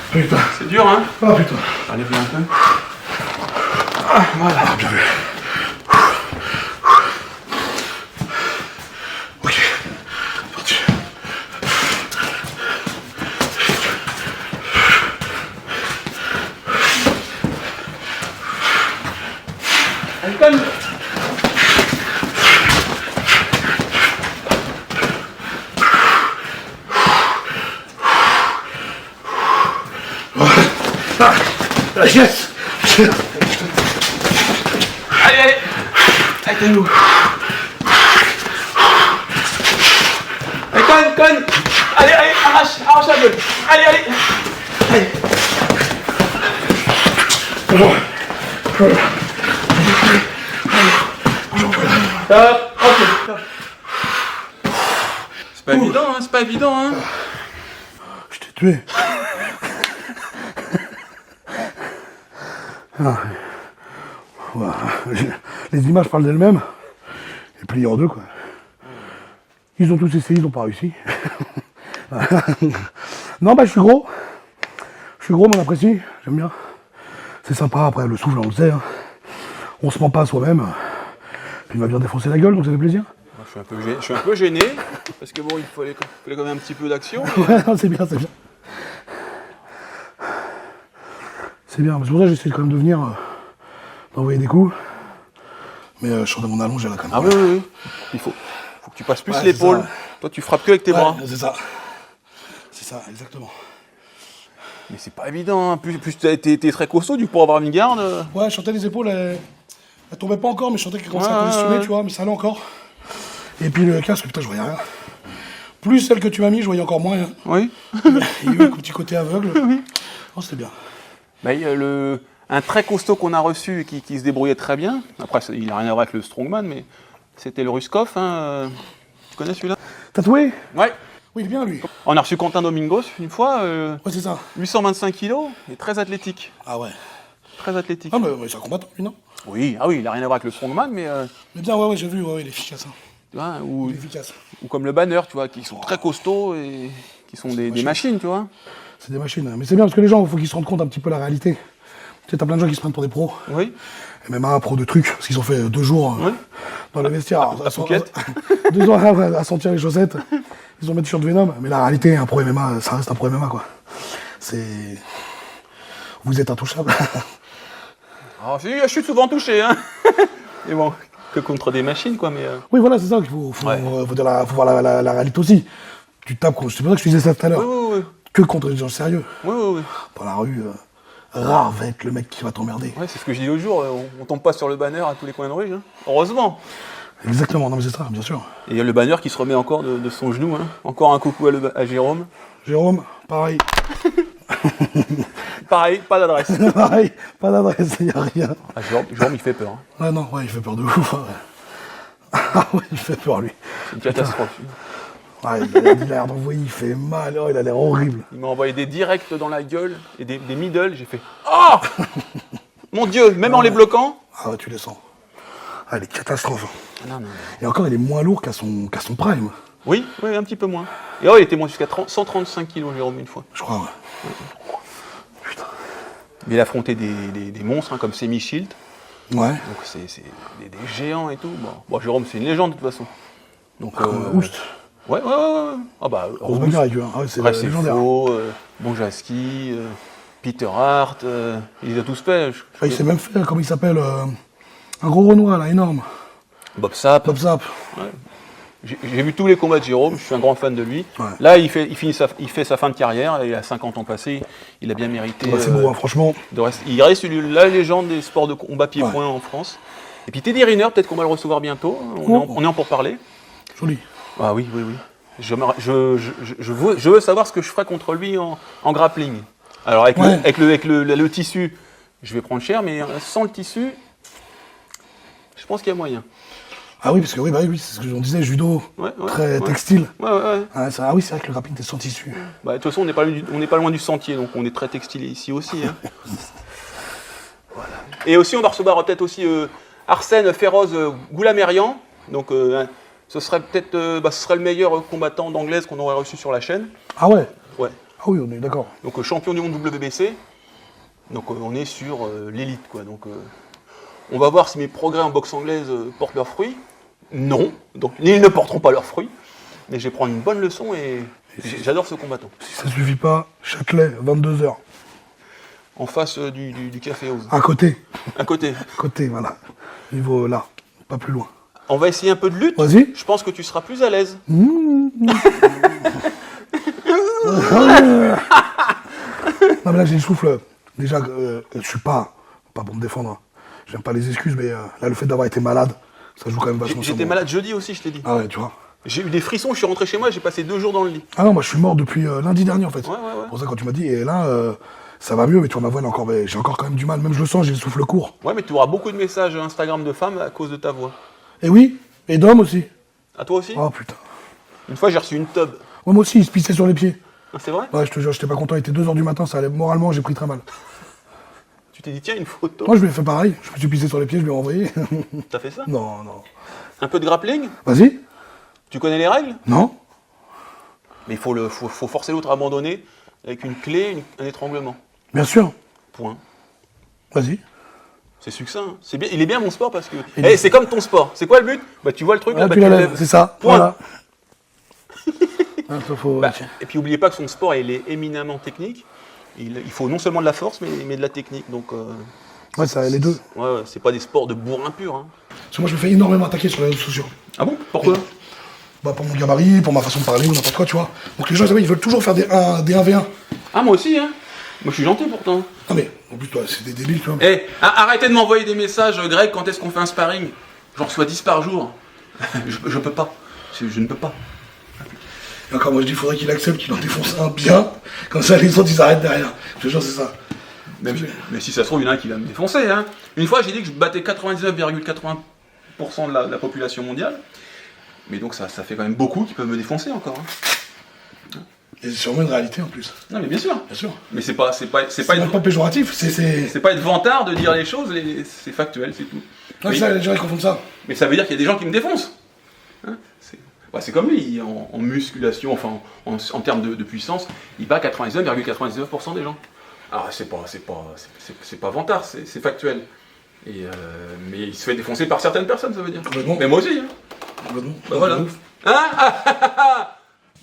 Putain. C'est dur, hein? Ah putain. Allez, viens un peu. Ah, voilà. Ah, bien vu. Ok. C'est parti. Allez, calme. Ah, yes. Allez. Allez, t'es où? Allez, conne. Allez, arrache la gueule. Allez. C'est pas évident, hein, c'est pas évident, hein. Je t'ai tué. Ah. Voilà. Les images parlent d'elles-mêmes. Et puis il y en a deux, quoi. Ils ont tous essayé, ils n'ont pas réussi. Non, bah je suis gros. Je suis gros, mais on apprécie. J'aime bien. C'est sympa, après le souffle, on le sait. Hein. On se ment pas à soi-même. Puis il m'a bien défoncé la gueule, donc ça fait plaisir. Je suis un peu gêné, parce que bon, il fallait quand même un petit peu d'action. Ouais, non, c'est bien, c'est bien. C'est bien, c'est pour ça que j'essaie quand même de venir, d'envoyer des coups. Mais je sors de mon allonge, j'ai la canne. Ah oui. Il faut que tu passes plus Ouais, l'épaule. c'est ça. Toi, tu frappes que avec tes bras. Ouais, c'est ça. C'est ça, exactement. Mais c'est pas évident, hein. Plus t'es très costaud, du coup, pour avoir une garde. Ouais, je sentais les épaules, elles tombaient pas encore, mais je sentais qu'elles commençaient à Ouais, congestionner, ouais. tu vois, mais ça allait encore. Et puis le casque, putain, je voyais rien. Plus celle que tu m'as mis, je voyais encore moins. Hein. Oui. Il y a eu un petit côté aveugle. Oh, c'était bien. Bah, il y a un très costaud qu'on a reçu qui se débrouillait très bien. Après, il n'a rien à voir avec le Strongman, mais c'était le Ruskov. Hein. Tu connais celui-là? Tatoué? Ouais. Oui, il est bien, lui. On a reçu Quentin Domingos une fois, Ouais, c'est ça. 825 kilos, et très athlétique. Ah ouais. Très athlétique. Ah, mais c'est un combattant, lui, non? Oui, il n'a rien à voir avec le Strongman, mais Mais bien, ouais, j'ai vu, ouais, il est efficace. Hein. tu vois, ou Il est efficace. comme le Banner, tu vois, qui sont très costauds et qui sont des machines, tu vois. C'est des machines. Mais c'est bien parce que les gens, il faut qu'ils se rendent compte un petit peu de la réalité. Tu sais, t'as plein de gens qui se prennent pour des pros. Oui. Et même un pro de trucs, parce qu'ils ont fait 2 jours Oui. dans le vestiaire. À Phuket. 2 jours à sentir les chaussettes. Ils ont mis sur de Venom. Mais la réalité, un pro MMA, ça reste un pro MMA, quoi. C'est... Vous êtes intouchable. Alors, je suis souvent touché, hein. Mais bon, que contre des machines, quoi, mais... Oui, voilà, c'est ça qu'il faut, Ouais. faut voir la réalité aussi. Tu tapes contre... C'est pour ça que je te disais ça tout à l'heure. Oui. Que contre des gens sérieux. Oui. Dans la rue, rare va être le mec qui va t'emmerder. Ouais, c'est ce que je dis l'autre jour, on tombe pas sur le Banner à tous les coins de rue, hein. Heureusement. Exactement, non mais c'est ça, bien sûr. Et il y a le Banner qui se remet encore de son genou, hein. Encore un coucou à Jérôme. Jérôme, pareil. Pareil, pas d'adresse. Pareil, pas d'adresse, il n'y a rien. Ah, Jérôme, il fait peur, hein. Ouais, non, ouais, il fait peur de ouf. Ouais. Ah ouais, il fait peur, lui. C'est une catastrophe. Ouais, il a l'air d'envoyer, il fait mal, oh, il a l'air horrible. Il m'a envoyé des directs dans la gueule et des middle, j'ai fait « Oh Mon Dieu, même en les bloquant !» Ah ouais, tu les sens. Ah, il est catastrophe. Non. Et encore, il est moins lourd qu'à son prime, Oui, un petit peu moins. Et oh, il était monté jusqu'à 135 kilos, Jérôme, une fois. je crois, ouais. Putain. Mais il a affronté des monstres, hein, comme Semi Shield. Ouais. Donc c'est des géants et tout. Bon, Jérôme, c'est une légende, de toute façon. Donc, Oust. Ouais. Ah bah, Grosse bagarre avec lui, hein. Ah ouais, c'est légendaire. Faux, Bonjaski, Peter Hart, il les a tous fait. Ah, il s'est même fait, comment il s'appelle un gros Renoir, là, énorme. Bob Sapp. Bob Zap. J'ai vu tous les combats de Jérôme, je suis un grand fan de lui. Ouais. Là, il fait sa fin de carrière, il a 50 ans passés, il a bien mérité. Bah, c'est beau, hein, franchement. Il reste la légende des sports de combat pied-point en France. Et puis Teddy Riner, peut-être qu'on va le recevoir bientôt, on est en pour parler. Joli. Ah oui. Je veux savoir ce que je ferai contre lui en grappling. Alors avec le tissu, je vais prendre cher, mais sans le tissu, je pense qu'il y a moyen. Ah oui, parce que oui, c'est ce que j'en disais, judo, très textile. Ouais. Ah, ah oui, c'est vrai que le grappling, t'es sans tissu. Bah, de toute façon, on n'est pas loin du sentier, donc on est très textile ici aussi. Hein. Voilà. Et aussi, on va recevoir peut-être aussi Arsène Féroz Goulamerian. Donc, ce serait peut-être ce serait le meilleur combattant d'anglaise qu'on aurait reçu sur la chaîne. Ah ouais? Ouais. Ah oui, on est d'accord. Donc, champion du monde WBC. Donc, on est sur l'élite, quoi. Donc, on va voir si mes progrès en boxe anglaise portent leurs fruits. Non. Donc, ils ne porteront pas leurs fruits. Mais je vais prendre une bonne leçon et j'adore ce combattant. Si ça suffit pas, Châtelet, 22h. En face du Café House. À côté. À côté. À côté, voilà. Niveau là, pas plus loin. On va essayer un peu de lutte. Vas-y. Je pense que tu seras plus à l'aise. Non mais là j'ai le souffle. Déjà, je suis pas pour me défendre. Hein. J'aime pas les excuses, mais là le fait d'avoir été malade, ça joue quand même vachement sur J'étais moi. malade jeudi aussi, je t'ai dit. Ah ouais, tu vois. J'ai eu des frissons, je suis rentré chez moi, j'ai passé 2 jours dans le lit. Ah non, moi je suis mort depuis lundi dernier en fait. Ouais. C'est pour ça quand tu m'as dit, et là ça va mieux, mais tu vois ma voix elle est encore, j'ai encore quand même du mal, même je le sens, j'ai le souffle court. Ouais, mais tu auras beaucoup de messages Instagram de femmes à cause de ta voix. Et oui, Et d'hommes aussi. À toi aussi? Oh putain. Une fois, j'ai reçu une tub. Ouais, moi aussi, il se pissait sur les pieds. Ah, c'est vrai? Ouais, je te jure, j'étais pas content, il était 2h du matin, ça allait. Moralement, j'ai pris très mal. Tu t'es dit, tiens, une photo. Moi, je lui ai fait pareil, je me suis pissé sur les pieds, je lui ai renvoyé. T'as fait ça? Non, non. Un peu de grappling? Vas-y. Tu connais les règles? Non. Mais il faut forcer l'autre à abandonner avec une clé, un étranglement. Bien sûr. Point. Vas-y. C'est succinct. Hein. C'est bien, il est bien mon sport parce que. Eh, c'est comme ton sport. C'est quoi le but? Bah, tu vois le truc là, Ah, bah, tu tu la le lèves, lèves. c'est ça. Point. Voilà. Ah, ça, faut... Bah, et puis, n'oubliez pas que son sport, il est éminemment technique. Il faut non seulement de la force, mais de la technique. Donc, Ouais, ça, les deux. ouais, c'est pas des sports de bourrin pur. Hein. Parce que moi, je me fais énormément attaquer sur les réseaux sociaux. Ah bon? Pourquoi? Bah, pour mon gabarit, pour ma façon de parler ou n'importe quoi, tu vois. Donc les gens, ils veulent toujours faire des 1v1. Ah, moi aussi, hein. Moi, je suis gentil pourtant. Non mais, en plus, toi, c'est des débiles, tu vois. Eh, arrêtez de m'envoyer des messages, Greg, quand est-ce qu'on fait un sparring? J'en reçois 10 par jour. je peux pas. Je ne peux pas. Et encore, moi, je dis, il faudrait qu'il accepte qu'il en défonce un bien. Comme ça, les autres, ils arrêtent derrière. Je te jure, c'est ça. Mais si ça se trouve, il y en a un qui va me défoncer. Hein. Une fois, j'ai dit que je battais 99,80% de la population mondiale. Mais donc, ça fait quand même beaucoup qui peuvent me défoncer encore. Hein. Et c'est sûrement une réalité, en plus. Non, mais bien sûr. Bien sûr. Mais c'est pas même pas péjoratif, c'est pas être vantard de dire les choses, c'est factuel, c'est tout. Ouais, ça, les gens, ils confondent ça. Mais ça veut dire qu'il y a des gens qui me défoncent. Hein, c'est comme lui, en musculation, enfin en termes de puissance, il bat 99,99% des gens. Alors c'est pas vantard, c'est factuel. Mais il se fait défoncer par certaines personnes, ça veut dire. Complètement. Mais moi aussi. Hein. Complètement. Bah voilà.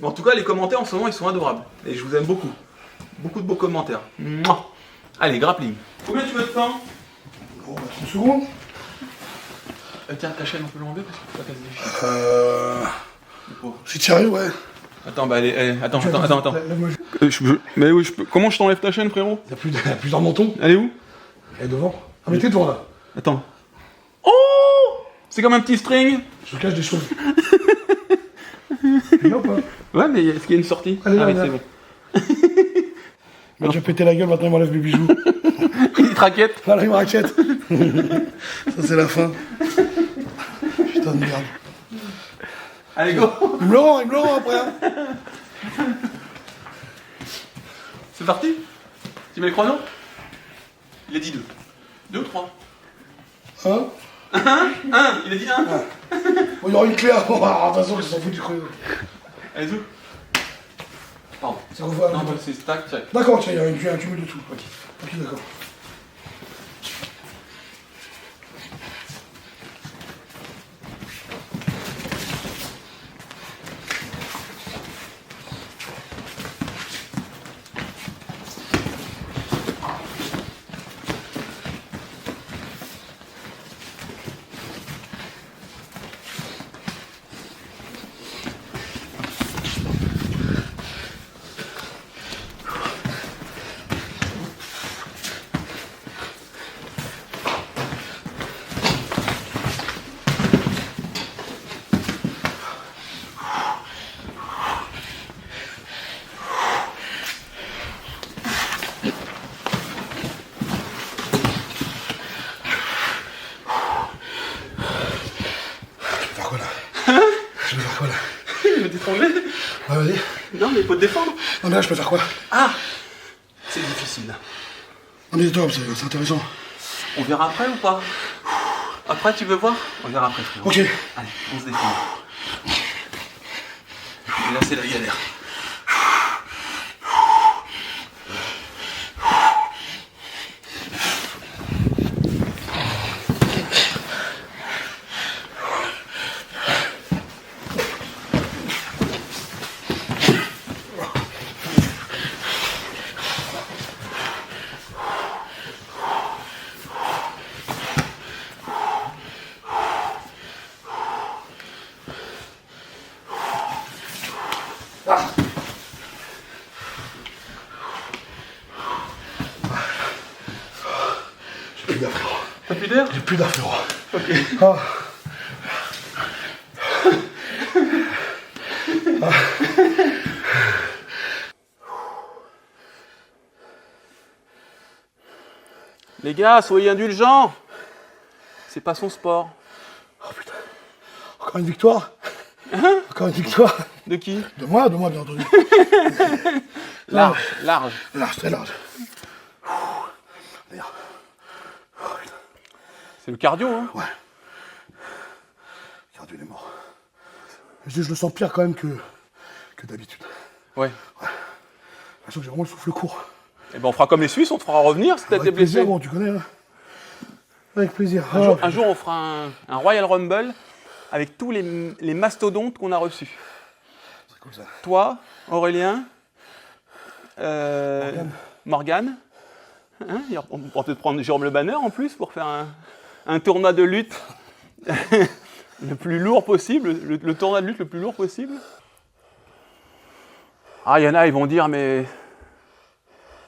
Mais en tout cas, les commentaires en ce moment, ils sont adorables. Et je vous aime beaucoup. Beaucoup de beaux commentaires. Mouah. Allez, grappling. Combien tu veux de temps? Bon, bah, 30 secondes. Tiens, ta chaîne, on peut l'enlever parce qu'il faut pas qu'elle se déchire. Si tu y arrives, ouais. Attends, bah allez, attends. Lève-moi. Mais oui, je peux. Comment je t'enlève ta chaîne, frérot? Il y a plusieurs mentons. Elle est où? Elle est devant. Ah, mais t'es devant, là. Attends. Oh! C'est comme un petit string. Je cache des choses. Non, pas. Ouais, mais est-ce qu'il y a une sortie? Allez, ah oui, là. c'est bon. Mais tu vas péter la gueule, maintenant il m'enlève mes bijoux. Il te raquette. Voilà, il me raquette. Ça, c'est la fin. Putain de merde. Allez, go. Il me le rend après. Hein. C'est parti? Tu mets le chrono? Il a dit 2. 2 ou 3? Hein? 1. Il a dit 1. Bon, il y aura une clé avant. Ah, de toute façon, ils s'en foutent du chrono. Allez, zou. Pardon. Ça revoit. Non, bah, c'est stack, check. D'accord, tiens, il y a un cumul de tout. Ok, d'accord. Je peux faire quoi là? Il veut t'étrangler. Ouais, vas-y. Non, mais il faut te défendre. Non, mais là, je peux faire quoi? Ah! C'est difficile. Non, mais attends, c'est intéressant. On verra après ou pas? Après, tu veux voir? On verra après, frérot. Ok. Allez, on se défend. Et là, c'est la galère. J'ai plus d'air, frérot. T'as plus d'air? J'ai plus d'air, frérot. Ok. Ah. Les gars, soyez indulgents. C'est pas son sport. Oh putain. Encore une victoire. Encore une victoire. De qui? De moi, bien entendu. Large, large. Large, très large. D'ailleurs. C'est le cardio, hein? Ouais. Cardio, il est mort. Je le sens pire quand même que d'habitude. Ouais. J'ai l'impression que j'ai vraiment le souffle court. Et ben on fera comme les Suisses, on te fera revenir si t'as été Avec blessé. plaisir, bon, tu connais. Hein. Avec plaisir. Un jour, on fera un Royal Rumble avec tous les mastodontes qu'on a reçus. C'est cool ça. Toi, Aurélien, Morgane. Hein, on pourra peut-être prendre Jérôme Le Banner en plus pour faire un tournoi de lutte le plus lourd possible, le tournoi de lutte le plus lourd possible. Ah, il y en a, ils vont dire, mais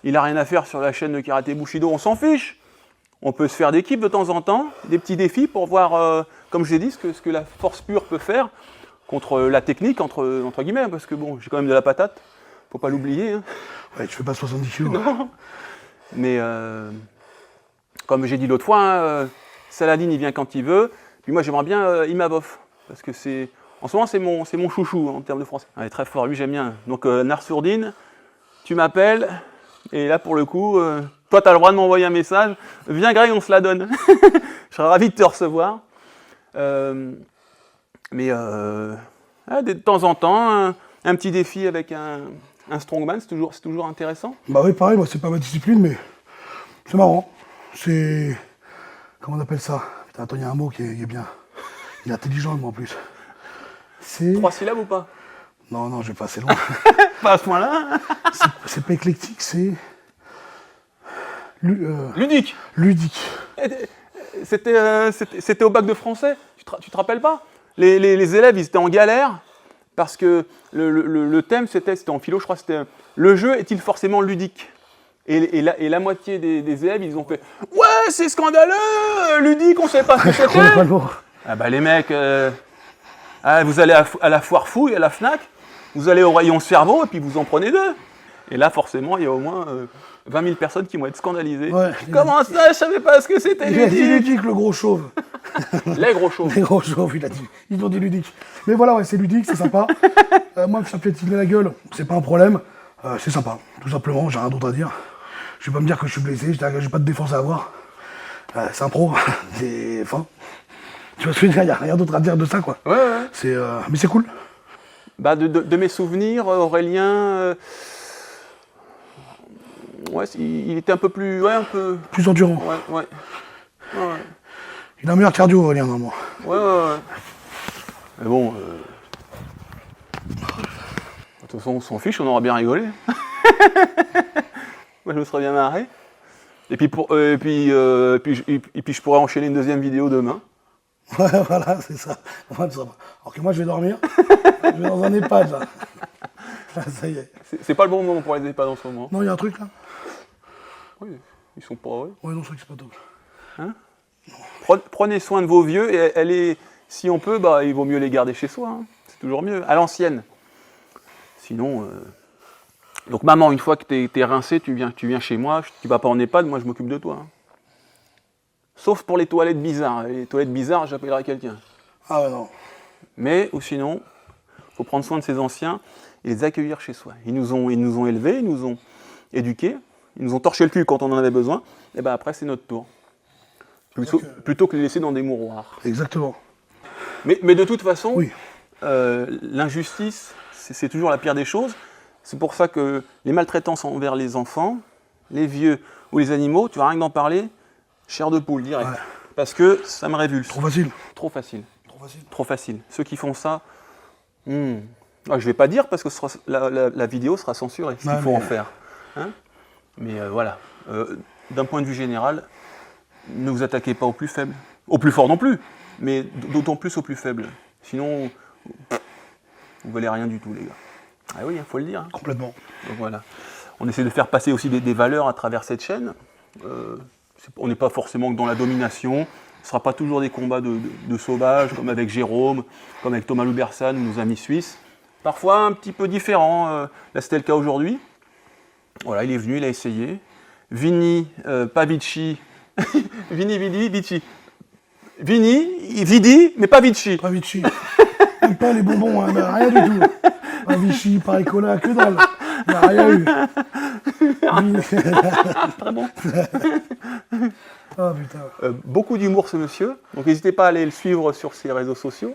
il a rien à faire sur la chaîne de Karaté Bushido, on s'en fiche. On peut se faire des clips de temps en temps, des petits défis pour voir, comme je l'ai dit, ce que la force pure peut faire contre la technique, entre guillemets, parce que bon, j'ai quand même de la patate, faut pas l'oublier. Hein. Ouais, tu fais pas 70 kilos. Non. Mais comme j'ai dit l'autre fois, hein, Saladin il vient quand il veut, puis moi j'aimerais bien Imavov, parce que en ce moment c'est mon chouchou en termes de français. Il est très fort, lui j'aime bien. Donc Narsourdine, tu m'appelles, et là pour le coup, toi tu as le droit de m'envoyer un message, viens Greg, on se la donne. Je serais ravi de te recevoir. Mais de temps en temps, un petit défi avec un strongman, c'est toujours intéressant. Bah oui, pareil, moi c'est pas ma discipline, mais c'est marrant. C'est... Comment on appelle ça? Putain, attends, il y a un mot qui est bien. Il est intelligent, le mot en plus. C'est... 3 syllabes ou pas? Non, je vais pas assez loin. Pas à ce point-là. C'est pas éclectique, c'est... Ludique. Ludique. C'était au bac de français, tu te rappelles pas? Les élèves, ils étaient en galère parce que le thème, c'était en philo, je crois, c'était le jeu est-il forcément ludique? Et la moitié des élèves, ils ont fait « Ouais, c'est scandaleux, ludique, on sait pas ce que Je connais pas c'était !» le mot. Ah bah les mecs, vous allez à la foire fouille, à la Fnac, vous allez au rayon cerveau et puis vous en prenez 2. Et là, forcément, il y a au moins 20 000 personnes qui vont être scandalisées. Ouais, Comment ça, je savais pas ce que c'était il a dit ludique? ludique, le gros chauve. Les gros chauves. Les gros chauves, il a dit. Ils ont dit ludique. Mais voilà, ouais, c'est ludique, c'est sympa. Moi, que ça me fait tirer la gueule, c'est pas un problème. C'est sympa, tout simplement, j'ai rien d'autre à dire. Je vais pas me dire que je suis blessé, j'ai pas de défense à avoir. C'est un pro, c'est fin. Tu vois ce que je veux dire, il n'y a rien d'autre à dire de ça, quoi. Ouais. Mais c'est cool. Bah de mes souvenirs, Aurélien, il était un peu plus, un peu. Plus endurant. Ouais. Il a un meilleur cardio, Aurélien, normalement. Ouais. Mais bon, de toute façon, on s'en fiche, on aura bien rigolé. Moi, je me serais bien marré. Et puis je pourrais enchaîner une deuxième vidéo demain. Ouais, voilà, c'est ça. Alors que moi, je vais dormir. Je vais dans un EHPAD, là. Là, ça y est. C'est pas le bon moment pour les EHPAD en ce moment. Non, il y a un truc, là. Oui, ils sont pas. Ouais. Ouais, non, c'est vrai que c'est pas top. Prenez soin de vos vieux et si on peut, il vaut mieux les garder chez soi. Hein. C'est toujours mieux, à l'ancienne. Sinon, donc maman, une fois que t'es rincé, tu viens chez moi, tu vas pas en EHPAD, moi je m'occupe de toi. Hein. Sauf pour les toilettes bizarres. Les toilettes bizarres, j'appellerai quelqu'un. Ah ouais, non. Mais, ou sinon, faut prendre soin de ces anciens et les accueillir chez soi. Ils nous ont élevés, ils nous ont éduqués, ils nous ont torché le cul quand on en avait besoin, et ben après c'est notre tour. Plutôt que les laisser dans des mouroirs. Exactement. Mais de toute façon, Oui. L'injustice, c'est toujours la pire des choses. C'est pour ça que les maltraitances envers les enfants, les vieux ou les animaux, tu vas rien que d'en parler, chair de poule, direct. Ouais. Parce que ça me révulse. Trop facile. Trop facile. Trop facile. Trop facile. Ceux qui font ça, je ne vais pas dire parce que la vidéo sera censurée, ce qu'il faut en faire. Hein, mais voilà. D'un point de vue général, ne vous attaquez pas aux plus faibles. Aux plus forts non plus, mais d'autant plus aux plus faibles. Sinon, vous valez rien du tout, les gars. Ah oui, il faut le dire. Hein. Complètement. Donc voilà. On essaie de faire passer aussi des valeurs à travers cette chaîne. On n'est pas forcément que dans la domination. Ce ne sera pas toujours des combats de sauvages, comme avec Jérôme, comme avec Thomas Loubersan, nos amis suisses. Parfois un petit peu différent. Là, c'était le cas aujourd'hui. Voilà, il est venu, il a essayé. Vini, pas Vici. Vini, Vidi, Vici. Vini, Vidi, mais pas Vici. Pas Vichy. Même pas les bonbons, hein, rien du tout. Un Vichy, pareil cola, que dalle. Il n'y a rien eu. Très bon. Ah putain. Beaucoup d'humour ce monsieur, donc n'hésitez pas à aller le suivre sur ses réseaux sociaux.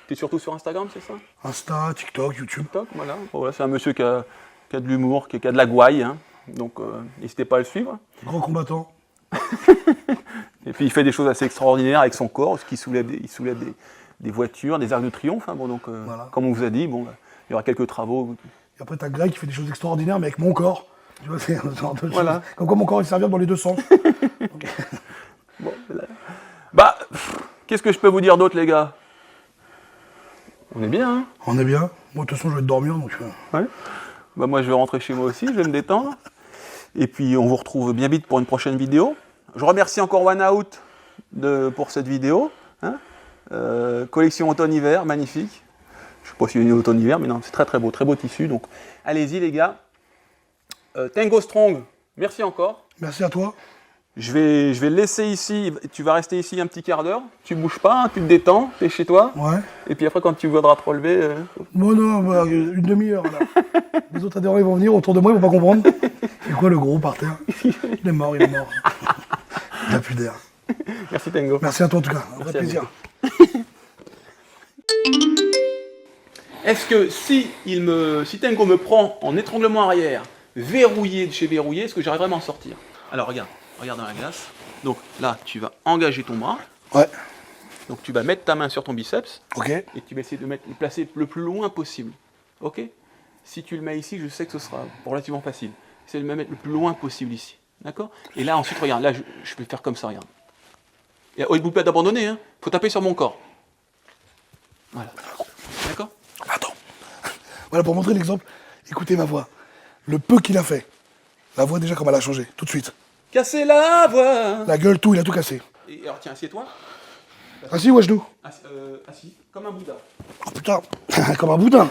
Tu es surtout sur Instagram, c'est ça? Insta, TikTok, YouTube. TikTok, voilà. Bon, voilà, c'est un monsieur qui a de l'humour, qui a de la gouaille, hein. Donc n'hésitez pas à le suivre. Grand combattant. Et puis il fait des choses assez extraordinaires avec son corps, parce qu'il soulève des voitures, des arcs de triomphe. Hein. Bon, donc, Voilà. comme on vous a dit, bon, il y aura quelques travaux. Et après, t'as Greg qui fait des choses extraordinaires, mais avec mon corps. Tu vois, c'est un genre de Voilà. chose. Comme quoi mon corps il servir dans les deux sens. Bon, là. Bah, qu'est-ce que je peux vous dire d'autre, les gars? On est bien, hein? On est bien. Moi, de toute façon, je vais te dormir, donc. Ouais. Bah, moi, je vais rentrer chez moi aussi, je vais me détendre. Et puis, on vous retrouve bien vite pour une prochaine vidéo. Je remercie encore One Out pour cette vidéo. Hein. Collection automne-hiver, magnifique. Je ne sais pas si c'est une automne-hiver, mais non, c'est très beau tissu. Donc, allez-y, les gars. Tango Strong, merci encore. Merci à toi. Je vais le laisser ici. Tu vas rester ici un petit quart d'heure. Tu bouges pas, hein, tu te détends, tu es chez toi. Ouais. Et puis après, quand tu voudras te relever. Bon, non, bah, une demi-heure, là. Les autres adhérents, ils vont venir autour de moi, ils vont pas comprendre. C'est quoi le gros par terre? Il est mort, il est mort. Il n'a plus d'air. Merci, Tango. Merci à toi, en tout cas. Un vrai à plaisir. Est-ce que si Tango me prend en étranglement arrière, verrouillé de chez verrouillé, est-ce que j'arriverai à m'en sortir? Alors regarde dans la glace. Donc là, tu vas engager ton bras. Ouais. Donc tu vas mettre ta main sur ton biceps Ok. et tu vas essayer de le placer le plus loin possible. Ok? Si tu le mets ici, je sais que ce sera relativement facile. Essaye de le mettre le plus loin possible ici. D'accord? Et là, ensuite, regarde, là, je vais faire comme ça, regarde. Et il ne vous plaît d'abandonner, hein. Faut taper sur mon corps. Voilà. D'accord? Attends. Voilà, pour montrer l'exemple, écoutez ma voix. Le peu qu'il a fait. La voix, déjà, comme elle a changé, tout de suite. Casser la voix. La gueule, tout, il a tout cassé. Et alors, tiens, assieds-toi. Assis, ouais, genou. Assis, comme un Bouddha. Oh putain, comme un boudin.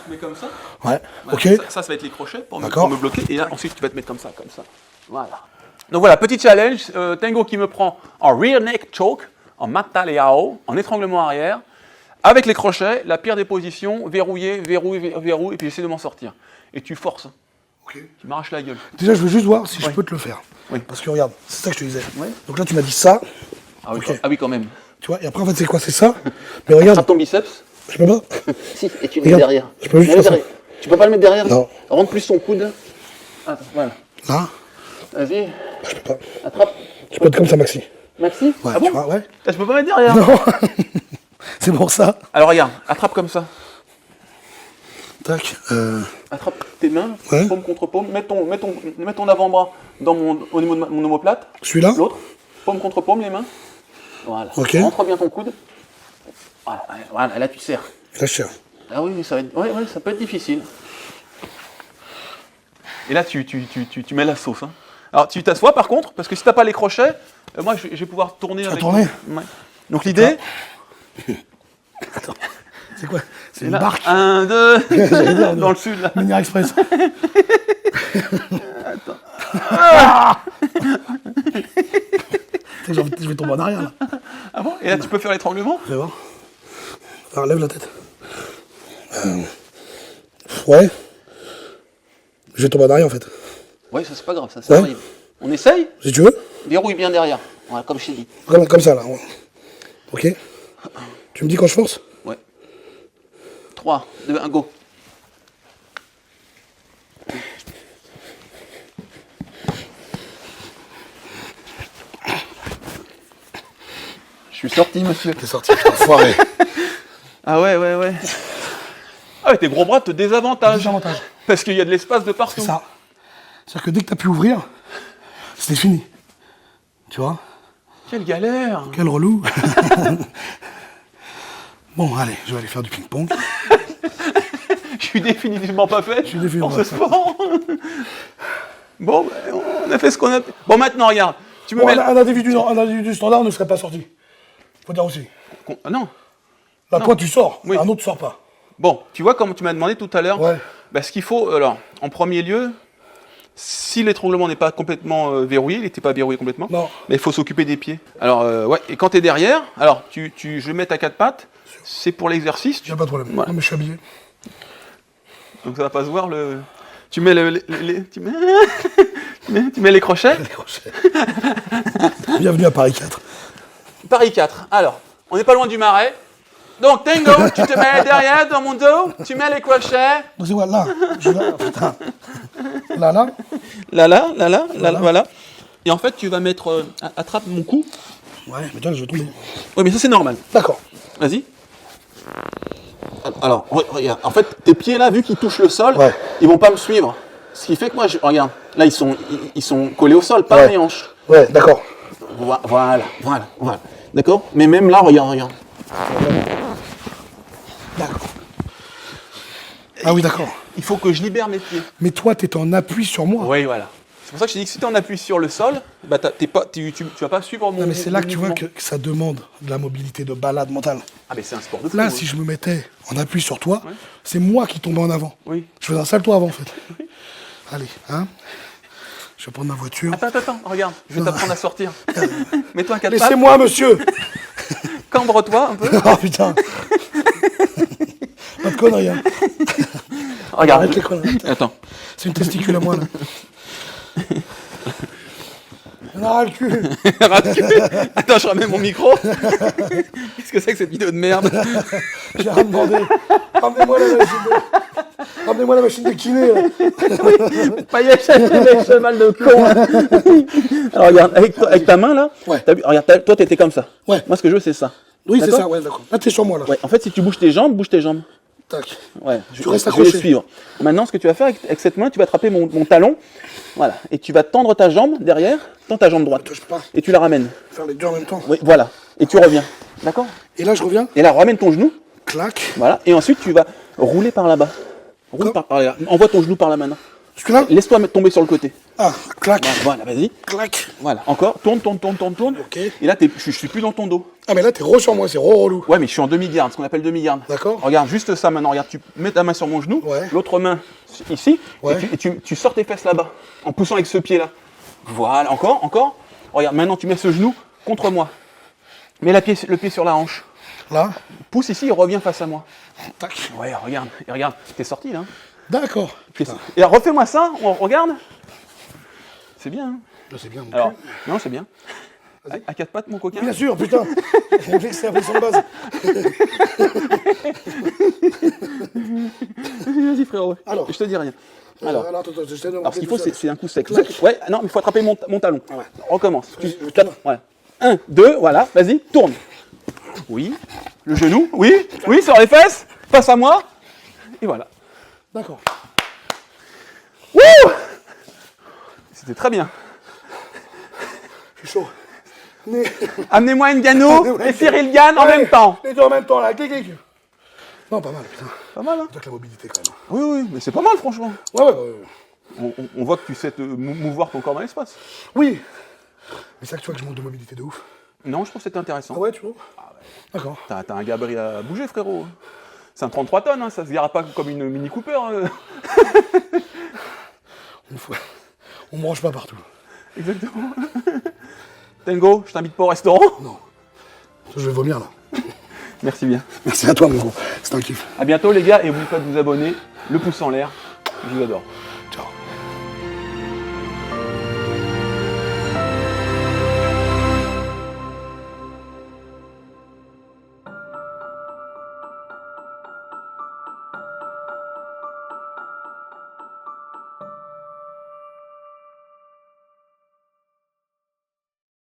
Mais comme ça. Ouais, Voilà, ok. Ça va être les crochets pour D'accord. me bloquer. Et là, ensuite, tu vas te mettre comme ça. Voilà. Donc voilà, petit challenge. Tango qui me prend en rear neck choke, en mataleao, en étranglement arrière, avec les crochets, la pire des positions, verrouille, et puis j'essaie de m'en sortir. Et tu forces. Ok. Tu m'arraches la gueule. Déjà, je veux juste voir si je Oui. peux te le faire. Oui. Parce que regarde, c'est ça que je te disais. Oui. Donc là, tu m'as dit ça, Ah oui, Ok. quand même. tu vois, et après, en fait, c'est quoi? C'est ça. Mais regarde, Attrape ton biceps. je peux pas. Si, et tu le Regarde, mets derrière. je peux juste Mets-le faire ça. derrière. Tu peux pas le mettre derrière? Non. Rentre plus son coude. Attends, voilà. Là, Vas-y, je peux pas. attrape. Je peux être comme ça, Maxi. Maxi? Ouais, Ah bon? tu vois, ouais. Ah, je peux pas mettre derrière. Non. C'est pour ça. Alors regarde, attrape comme ça. Tac. Attrape tes mains, Ouais. paume contre paume. Mets ton avant-bras au niveau de mon omoplate. Celui-là. L'autre, paume contre paume, les mains. Voilà. Ok. Rentre bien ton coude. Voilà, là tu serres. Là, je tiens. Ah oui, mais ça va être, ouais, ça peut être difficile. Et là, tu mets la sauce. Hein. Alors, tu t'assois par contre, parce que si t'as pas les crochets, moi, je vais pouvoir tourner avec. tourner Ouais. Donc l'idée, C'est quoi? C'est c'est une là. barque. 1, 2, dire, dans le sud là. Minière Express. Attends. Je vais tomber en arrière, là. Ah bon? Et là, tu peux faire l'étranglement? Fais voir. Alors, lève la tête. Ouais. Je vais tomber en arrière, en fait. Oui, ça c'est pas grave, ça Ouais. arrive. On essaye? Si tu veux. Verrouille bien derrière. Voilà, comme je t'ai dit. Comme ça, là. Ouais. Ok. Tu me dis quand je force? Ouais. 3, 2, 1, go. Je suis sorti, monsieur. T'es sorti, putain, foiré. Ah ouais. Ah ouais, tes gros bras te désavantagent. Désavantage. Parce qu'il y a de l'espace de partout. C'est ça. C'est-à-dire que dès que t'as pu ouvrir, c'était fini. Tu vois? Quelle galère. Quel relou. Bon, allez, je vais aller faire du ping-pong. Je suis définitivement pas fait suis définitivement pour ce pas fait. sport. Bon, ben, on a fait ce qu'on a fait. Bon, maintenant, regarde. Tu me Bon, mets... un individu standard ne serait pas sorti. Faut dire aussi. Ah non. Là, toi, tu sors. Oui. Un autre sort pas. Bon, tu vois comme tu m'as demandé tout à l'heure. Ouais. Bah, ce qu'il faut, alors, en premier lieu, Si l'étranglement n'est pas complètement verrouillé, il n'était pas verrouillé complètement, Non. mais il faut s'occuper des pieds. Alors, ouais, et quand tu es derrière, alors, je vais mettre à quatre pattes, c'est pour l'exercice. Il n'y a pas de problème. Ouais. Non, mais je suis habillé. Donc ça va pas se voir le... Tu mets tu mets les crochets. Bienvenue à Paris 4. Paris 4. Alors, on n'est pas loin du marais. Donc, Tango, tu te mets derrière dans mon dos, tu mets les crochets. Donc c'est quoi, là, putain. Là. Là, voilà. Et en fait, tu vas mettre... attrape mon cou. Ouais, mais toi, je vais tomber. Oui, mais ça, c'est normal. D'accord. Vas-y. Alors, regarde. En fait, tes pieds là, vu qu'ils touchent le sol, Ouais. ils vont pas me suivre. Ce qui fait que moi, regarde, là, ils sont collés au sol, pas à mes hanches. Ouais, d'accord. Voilà. D'accord? Mais même là, regarde. D'accord. Ah oui, d'accord. Il faut que je libère mes pieds. Mais toi, t'es en appui sur moi. Oui, voilà. C'est pour ça que je t'ai dit que si tu en appuies sur le sol, bah, tu vas pas suivre mon Non, mais c'est là mon que tu vois mouvement. que ça demande de la mobilité, de balade mentale. Ah, mais c'est un sport de fou. Là, ouais. si je me mettais en appui sur toi, Ouais. c'est moi qui tombais en avant. Oui. Je faisais un salto avant, en fait. Allez, hein. Je vais prendre ma voiture. Attends, regarde, je vais t'apprendre à sortir. Mets-toi à quatre pattes, Laissez-moi, monsieur. cambre-toi un peu. Oh putain. Pas de conneries, hein. Regarde. Arrête les conneries. Attends. C'est une testicule à moi, là. Non, le cul. Attends, je remets mon micro. Qu'est-ce que c'est que cette vidéo de merde? J'ai rien demandé. Ramenez-moi la machine de kiné, là. Paillettes, cheval de con. Alors regarde, avec ta main là, Ouais. t'as vu, regarde, toi t'étais comme ça. Ouais. Moi ce que je veux c'est ça. Oui, c'est D'accord ça, ouais, d'accord. Là, t'es sur moi, là. Ouais. En fait si tu bouges tes jambes, bouge tes jambes. Tac. Ouais. Tu restes je vais les accroché. suivre. Maintenant ce que tu vas faire avec cette main, tu vas attraper mon talon. Voilà. Et tu vas tendre ta jambe derrière, tends ta jambe droite. Touche pas. Et tu la ramènes. Faire les deux en même temps. Oui, voilà. Et tu reviens. D'accord? Et là, je reviens. Et là, ramène ton genou. Clac. Voilà. Et ensuite tu vas rouler par là-bas. Roule par là. Envoie ton genou par là maintenant. Celui-là. Laisse-toi tomber sur le côté. Ah, clac. Voilà, vas-y. Clac. Voilà. Encore. Tourne. Ok. Et là, je suis plus dans ton dos. Ah, mais là, t'es sur moi, c'est relou. Ouais, mais je suis en demi-garde, ce qu'on appelle demi-garde. D'accord. Regarde, juste ça maintenant. Regarde, tu mets ta main sur mon genou, Ouais. l'autre main ici, Ouais. et tu sors tes fesses là-bas, en poussant avec ce pied-là. Voilà, encore. Regarde, maintenant tu mets ce genou contre moi. Mets le pied sur la hanche. Là. Pousse ici et reviens face à moi. Tac. Ouais, regarde, t'es sorti là. D'accord. Et alors, refais-moi ça, on regarde. C'est bien. Hein. Là, c'est bien. Alors, non, c'est bien. À quatre pattes, mon coquin. Bien sûr, putain. J'ai oublié que c'était la position de base. Vas-y, frérot. Alors. Je te dis rien. Alors. Attends, j'essaie de me Alors, ce qu'il faut, rappeler tout c'est un coup sec. Clac. Ouais, non, mais il faut attraper mon talon. Ah ouais. Recommence. Je tourne. Voilà. 1, 2, voilà, vas-y, tourne. Oui. Le genou, oui, sur les fesses, face à moi. Et voilà. ça. D'accord. Wouh! C'était très bien. Je suis chaud. Mais... Amenez-moi Ngannou et Cyril Gann en même temps. Les deux en même temps, là. Clic. Non, pas mal, putain. Pas mal, hein? C'est que la mobilité, quand même. Oui, mais c'est pas mal, franchement. Ouais. On voit que tu sais te mouvoir ton corps dans l'espace. Oui. Mais c'est ça que tu vois que je manque de mobilité de ouf. Non, je pense que c'était intéressant. Ah ouais, tu vois. D'accord. T'as un gabarit à bouger, frérot. C'est un 33 tonnes, hein, ça se dira pas comme une Mini Cooper. On mange pas partout. Exactement. Tango, je t'invite pas au restaurant. Non. Je vais vomir, là. Merci bien. Merci à toi, mon gros. C'est un kiff. A bientôt les gars, et n'oubliez pas de vous abonner. Le pouce en l'air. Je vous adore.